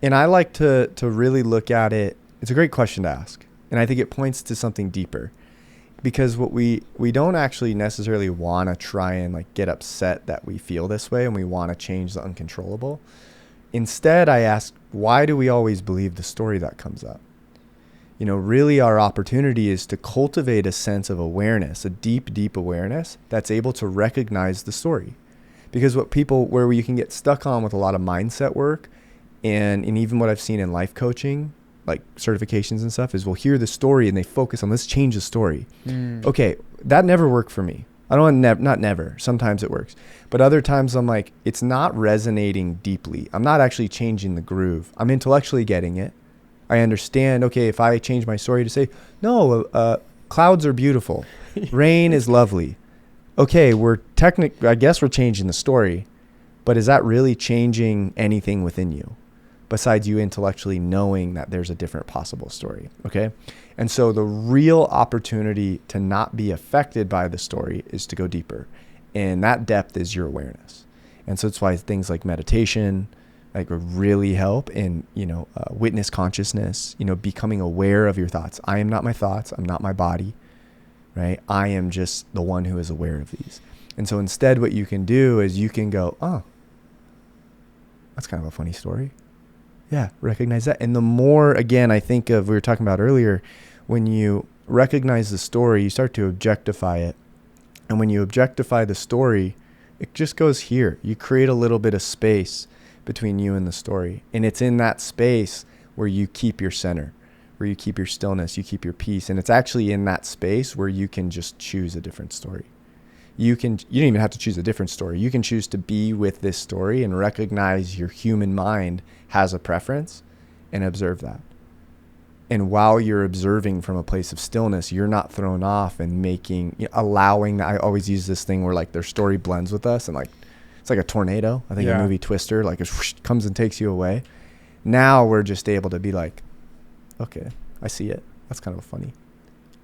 and I like to really look at it. It's a great question to ask. And I think it points to something deeper because what we don't actually necessarily want to try and like get upset that we feel this way and we want to change the uncontrollable. Instead, I ask, why do we always believe the story that comes up? Really our opportunity is to cultivate a sense of awareness, a deep, deep awareness that's able to recognize the story. Because where you can get stuck on with a lot of mindset work and even what I've seen in life coaching, like certifications and stuff, is we'll hear the story and they focus on, let's change the story. Okay, that never worked for me. I don't want not never. Sometimes it works. But other times I'm like, it's not resonating deeply. I'm not actually changing the groove. I'm intellectually getting it. I understand, okay, if I change my story to say, no, clouds are beautiful. Rain is lovely. Okay, I guess we're changing the story. But is that really changing anything within you? Besides you intellectually knowing that there's a different possible story, okay? And so the real opportunity to not be affected by the story is to go deeper. And that depth is your awareness. And so that's why things like meditation would really help in, witness consciousness, becoming aware of your thoughts. I am not my thoughts. I'm not my body, right? I am just the one who is aware of these. And so instead what you can do is you can go, oh, that's kind of a funny story. Yeah, recognize that. And the more, again, I think of, we were talking about earlier, when you recognize the story, you start to objectify it. And when you objectify the story, it just goes here. You create a little bit of space between you and the story. And it's in that space where you keep your center, where you keep your stillness, you keep your peace. And it's actually in that space where you can just choose a different story. You don't even have to choose a different story. You can choose to be with this story and recognize your human mind has a preference and observe that. And while you're observing from a place of stillness, you're not thrown off and allowing, I always use this thing where like their story blends with us and like, it's like a tornado. I think the movie Twister, like it whoosh, comes and takes you away. Now we're just able to be like, okay, I see it. That's kind of funny.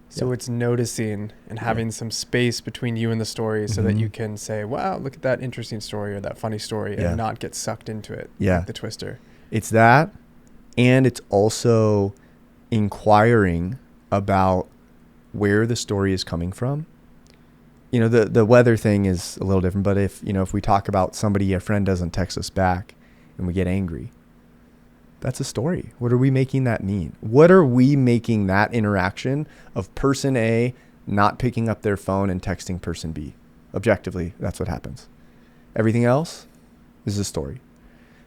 So it's noticing and having some space between you and the story so that you can say, wow, look at that interesting story or that funny story and not get sucked into it. Yeah. Like the Twister. It's that. And it's also inquiring about where the story is coming from. You know, the weather thing is a little different, but if we talk about somebody, a friend doesn't text us back and we get angry, that's a story. What are we making that mean? What are we making that interaction of person A not picking up their phone and texting person B? Objectively, that's what happens. Everything else is a story.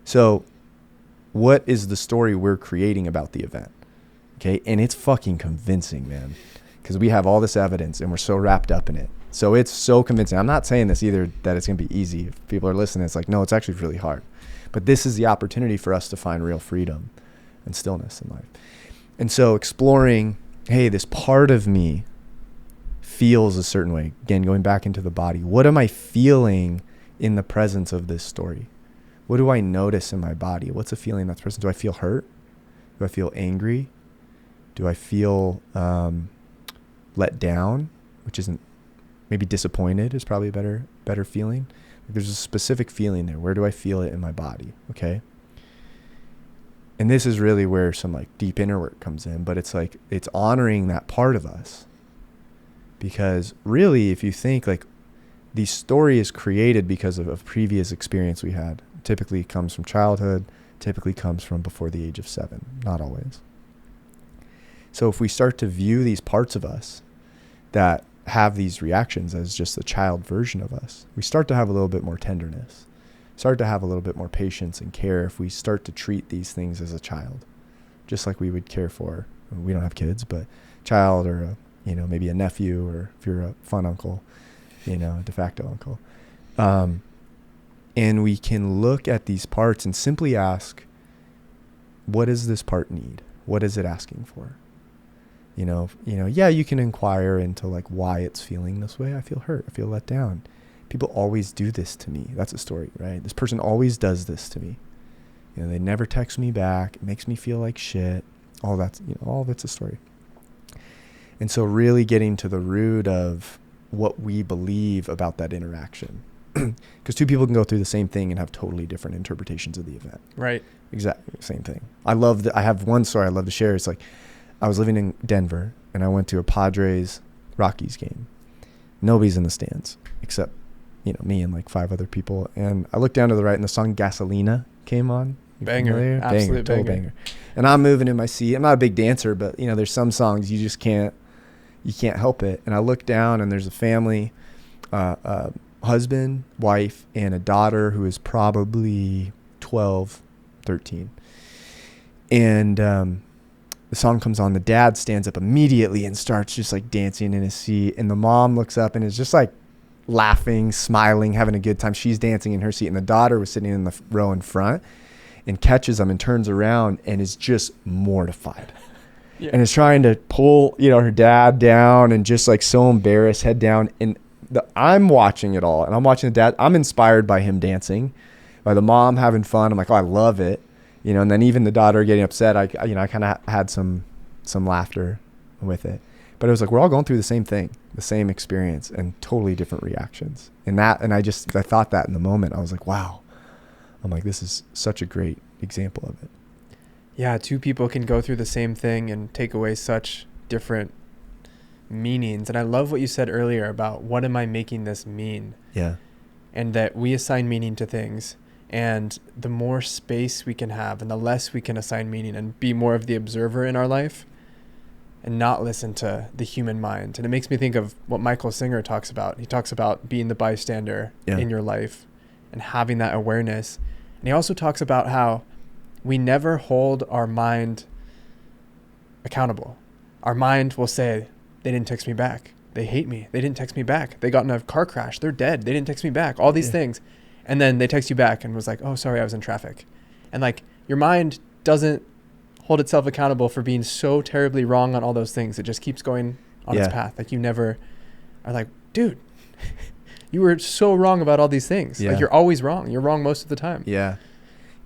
So what is the story we're creating about the event? Okay. And it's fucking convincing, man, because we have all this evidence and we're so wrapped up in it. So it's so convincing. I'm not saying this either that it's going to be easy. If people are listening, it's like, no, it's actually really hard. But this is the opportunity for us to find real freedom and stillness in life. And so exploring, hey, this part of me feels a certain way. Again, going back into the body. What am I feeling in the presence of this story? What do I notice in my body? What's a feeling that's present? Do I feel hurt? Do I feel angry? Do I feel let down, which isn't, maybe disappointed is probably a better feeling. There's a specific feeling there. Where do I feel it in my body? Okay. And this is really where some like deep inner work comes in, but it's like, it's honoring that part of us, because really, if you think like the story is created because of a previous experience we had, typically comes from childhood, typically comes from before the age of 7, not always. So if we start to view these parts of us that have these reactions as just the child version of us, we start to have a little bit more tenderness, start to have a little bit more patience and care if we start to treat these things as a child, just like we would care for, we don't have kids, but child or maybe a nephew, or if you're a fun uncle, a de facto uncle. And we can look at these parts and simply ask, what does this part need? What is it asking for? You can inquire into like why it's feeling this way. I feel hurt. I feel let down. People always do this to me. That's a story, right? This person always does this to me. They never text me back. It makes me feel like shit. All of it's a story. And so really getting to the root of what we believe about that interaction. Because two people can go through the same thing and have totally different interpretations of the event. Right. Exactly. Same thing. I have one story I love to share. It's like, I was living in Denver and I went to a Padres Rockies game. Nobody's in the stands except, me and like 5 other people. And I looked down to the right and the song Gasolina came on. Banger. Absolute total banger. And I'm moving in my seat. I'm not a big dancer, but there's some songs you just can't help it. And I look down and there's a family, husband, wife, and a daughter who is probably 12, 13. And, the song comes on, the dad stands up immediately and starts just like dancing in his seat. And the mom looks up and is just like laughing, smiling, having a good time. She's dancing in her seat. And the daughter was sitting in the row in front and catches them and turns around and is just mortified. Yeah. And is trying to pull, her dad down and just like so embarrassed, head down. And I'm watching it all and I'm watching the dad. I'm inspired by him dancing, by the mom having fun. I'm like, oh, I love it. And then even the daughter getting upset, I kind of had some laughter with it, but it was like, we're all going through the same thing, the same experience, and totally different reactions. And I thought that in the moment, I was like, wow, I'm like, this is such a great example of it. Yeah. 2 people can go through the same thing and take away such different meanings. And I love what you said earlier about what am I making this mean? Yeah. And that we assign meaning to things. And the more space we can have and the less we can assign meaning and be more of the observer in our life and not listen to the human mind. And it makes me think of what Michael Singer talks about. He talks about being the bystander in your life and having that awareness. And he also talks about how we never hold our mind accountable. Our mind will say, they didn't text me back. They hate me. They didn't text me back. They got in a car crash. They're dead. They didn't text me back. All these things. And then they text you back and was like, oh, sorry, I was in traffic. And like your mind doesn't hold itself accountable for being so terribly wrong on all those things. It just keeps going on its path. Like you never are like, dude, you were so wrong about all these things. Like you're always wrong. You're wrong most of the time. Yeah.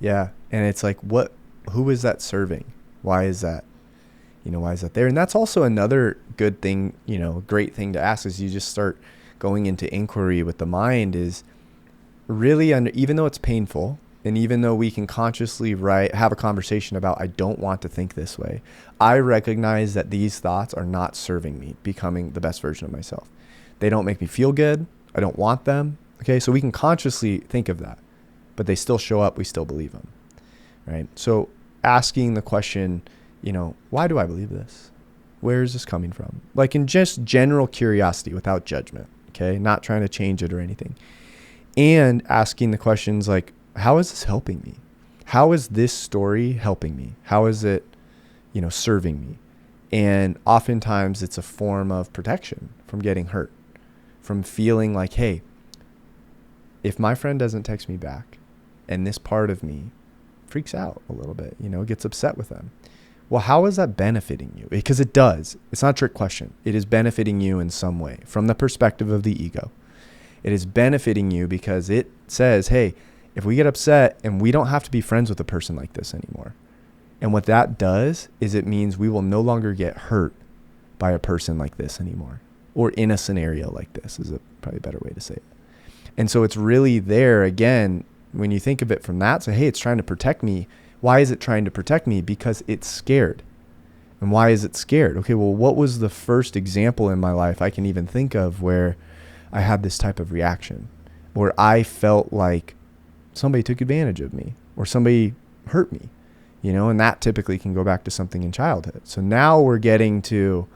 Yeah. And it's like, who is that serving? Why is that? Why is that there? And that's also another good thing, great thing to ask is you just start going into inquiry with the mind is really even though it's painful and even though we can consciously have a conversation about, I don't want to think this way. I recognize that these thoughts are not serving me becoming the best version of myself. They don't make me feel good. I don't want them. Okay. So we can consciously think of that, but they still show up. We still believe them. Right. So asking the question, why do I believe this? Where is this coming from? Like in just general curiosity without judgment. Okay. Not trying to change it or anything. And asking the questions like, how is this helping me? How is this story helping me? How is it, serving me? And oftentimes it's a form of protection from getting hurt, from feeling like, hey, if my friend doesn't text me back and this part of me freaks out a little bit, gets upset with them. Well, how is that benefiting you? Because it does. It's not a trick question. It is benefiting you in some way from the perspective of the ego. It is benefiting you because it says, hey, if we get upset and we don't have to be friends with a person like this anymore. And what that does is it means we will no longer get hurt by a person like this anymore, or in a scenario like this is probably a better way to say it. And so it's really there again, when you think of it from that, so, hey, it's trying to protect me. Why is it trying to protect me? Because it's scared. And why is it scared? Okay, well, what was the first example in my life I can even think of where I had this type of reaction, where I felt like somebody took advantage of me or somebody hurt me, and that typically can go back to something in childhood. So now we're getting to,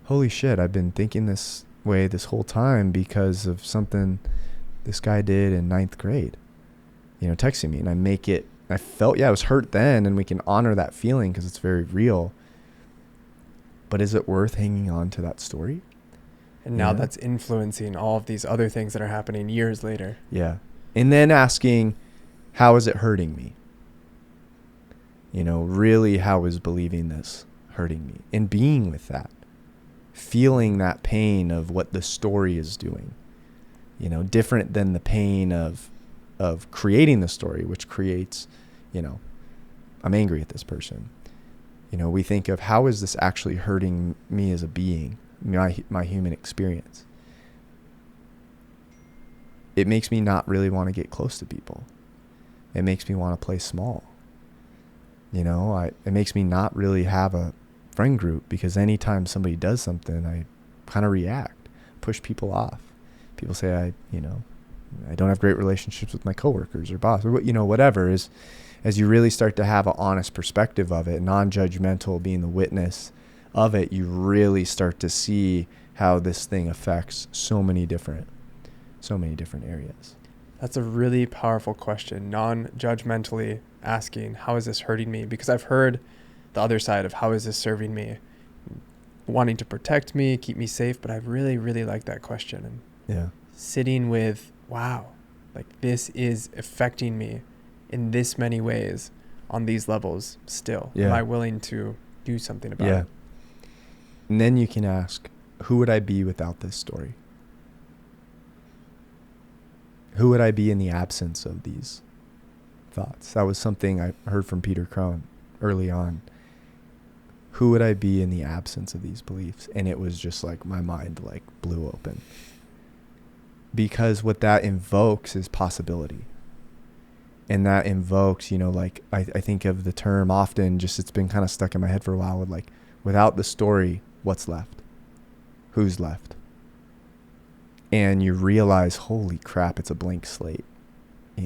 holy shit, I've been thinking this way this whole time because of something this guy did in 9th grade, texting me, and I felt, I was hurt then, and we can honor that feeling because it's very real. But is it worth hanging on to that story? And now that's influencing all of these other things that are happening years later. Yeah. And then asking, how is it hurting me? Really, how is believing this hurting me? And being with that, feeling that pain of what the story is doing, different than the pain of creating the story, which creates, I'm angry at this person. We think of how is this actually hurting me as a being, my human experience. It makes me not really want to get close to people. It makes me want to play small. It makes me not really have a friend group because anytime somebody does something, I kind of react, push people off. People say I don't have great relationships with my coworkers or boss or whatever is, as you really start to have an honest perspective of it, non-judgmental, being the witness of it, you really start to see how this thing affects so many different areas. That's a really powerful question, non-judgmentally asking, how is this hurting me? Because I've heard the other side of how is this serving me, wanting to protect me, keep me safe, but I really, really like that question. And sitting with, wow, like this is affecting me in this many ways on these levels still. Am I willing to do something about it? And then you can ask, who would I be without this story? Who would I be in the absence of these thoughts? That was something I heard from Peter Crone early on. Who would I be in the absence of these beliefs? And it was just like my mind like blew open. Because what that invokes is possibility. And that invokes, I think of the term often, just it's been kind of stuck in my head for a while with like, without the story, what's left? Who's left? And you realize, holy crap, it's a blank slate.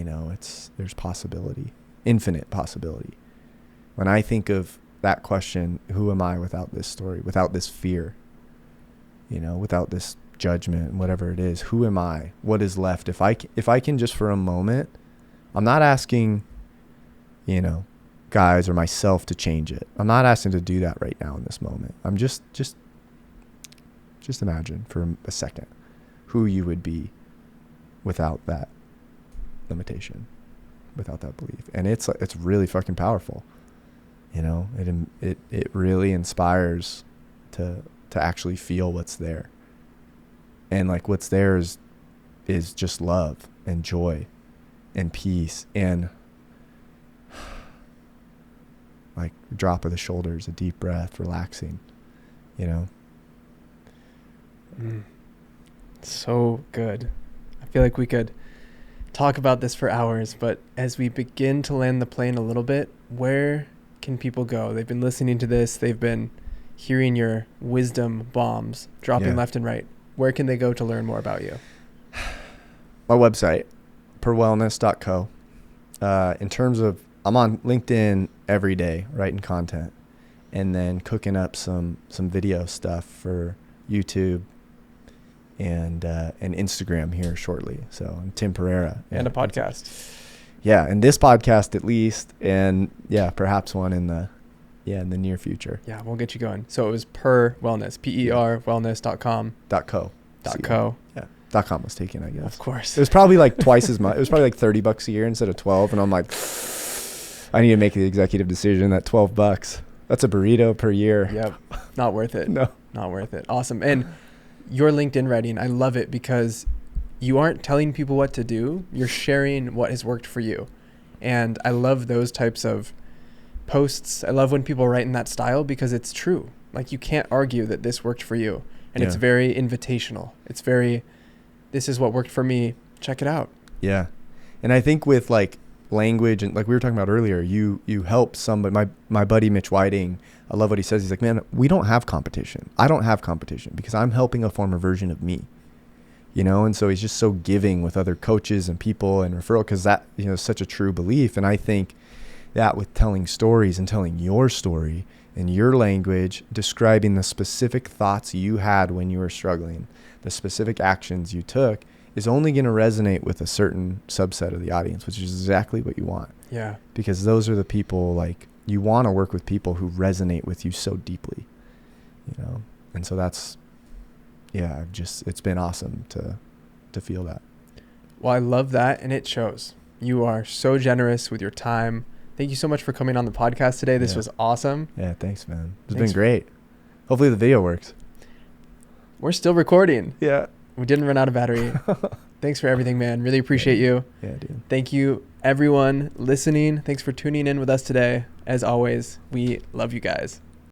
there's possibility, infinite possibility. When I think of that question, who am I without this story, without this fear, without this judgment, whatever it is, who am I? What is left? If I can just for a moment, I'm not asking, guys or myself to change it. I'm not asking to do that right now in this moment. I'm just imagine for a second who you would be without that limitation, without that belief. And it's really fucking powerful. It really inspires to actually feel what's there. And like what's there is just love and joy and peace and like drop of the shoulders, a deep breath, relaxing, So good. I feel like we could talk about this for hours, but as we begin to land the plane a little bit, where can people go? They've been listening to this. They've been hearing your wisdom bombs dropping left and right. Where can they go to learn more about you? My website, perwellness.co. In terms of, I'm on LinkedIn every day writing content and then cooking up some video stuff for YouTube and Instagram here shortly. So I'm Tim Pereira. And a podcast. Yeah, and this podcast at least, and perhaps one in the near future. Yeah, we'll get you going. So it was Per Wellness, PER wellness.com. .co. Yeah, .com was taken, I guess. Of course. It was probably like twice as much. It was probably like $30 a year instead of 12, and I'm like, I need to make the executive decision that $12. That's a burrito per year. Yep. Not worth it. No. Not worth it. Awesome. And your LinkedIn writing, I love it because you aren't telling people what to do. You're sharing what has worked for you. And I love those types of posts. I love when people write in that style because it's true. Like you can't argue that this worked for you. And it's very invitational. It's very, this is what worked for me. Check it out. Yeah. And I think with like language and like we were talking about earlier, you help somebody. My buddy Mitch Whiting, I love what he says. He's like, man, we don't have competition. I don't have competition because I'm helping a former version of me. And so he's just so giving with other coaches and people and referral because that, is such a true belief. And I think that with telling stories and telling your story in your language, describing the specific thoughts you had when you were struggling, the specific actions you took is only going to resonate with a certain subset of the audience, which is exactly what you want. Yeah. Because those are the people like you want to work with people who resonate with you so deeply, And so that's, it's been awesome to feel that. Well, I love that. And it shows. You are so generous with your time. Thank you so much for coming on the podcast today. This was awesome. Yeah, thanks, man. It's been great. Hopefully the video works. We're still recording. Yeah. We didn't run out of battery. Thanks for everything, man. Really appreciate you. Yeah, dude. Thank you, everyone listening. Thanks for tuning in with us today. As always, we love you guys.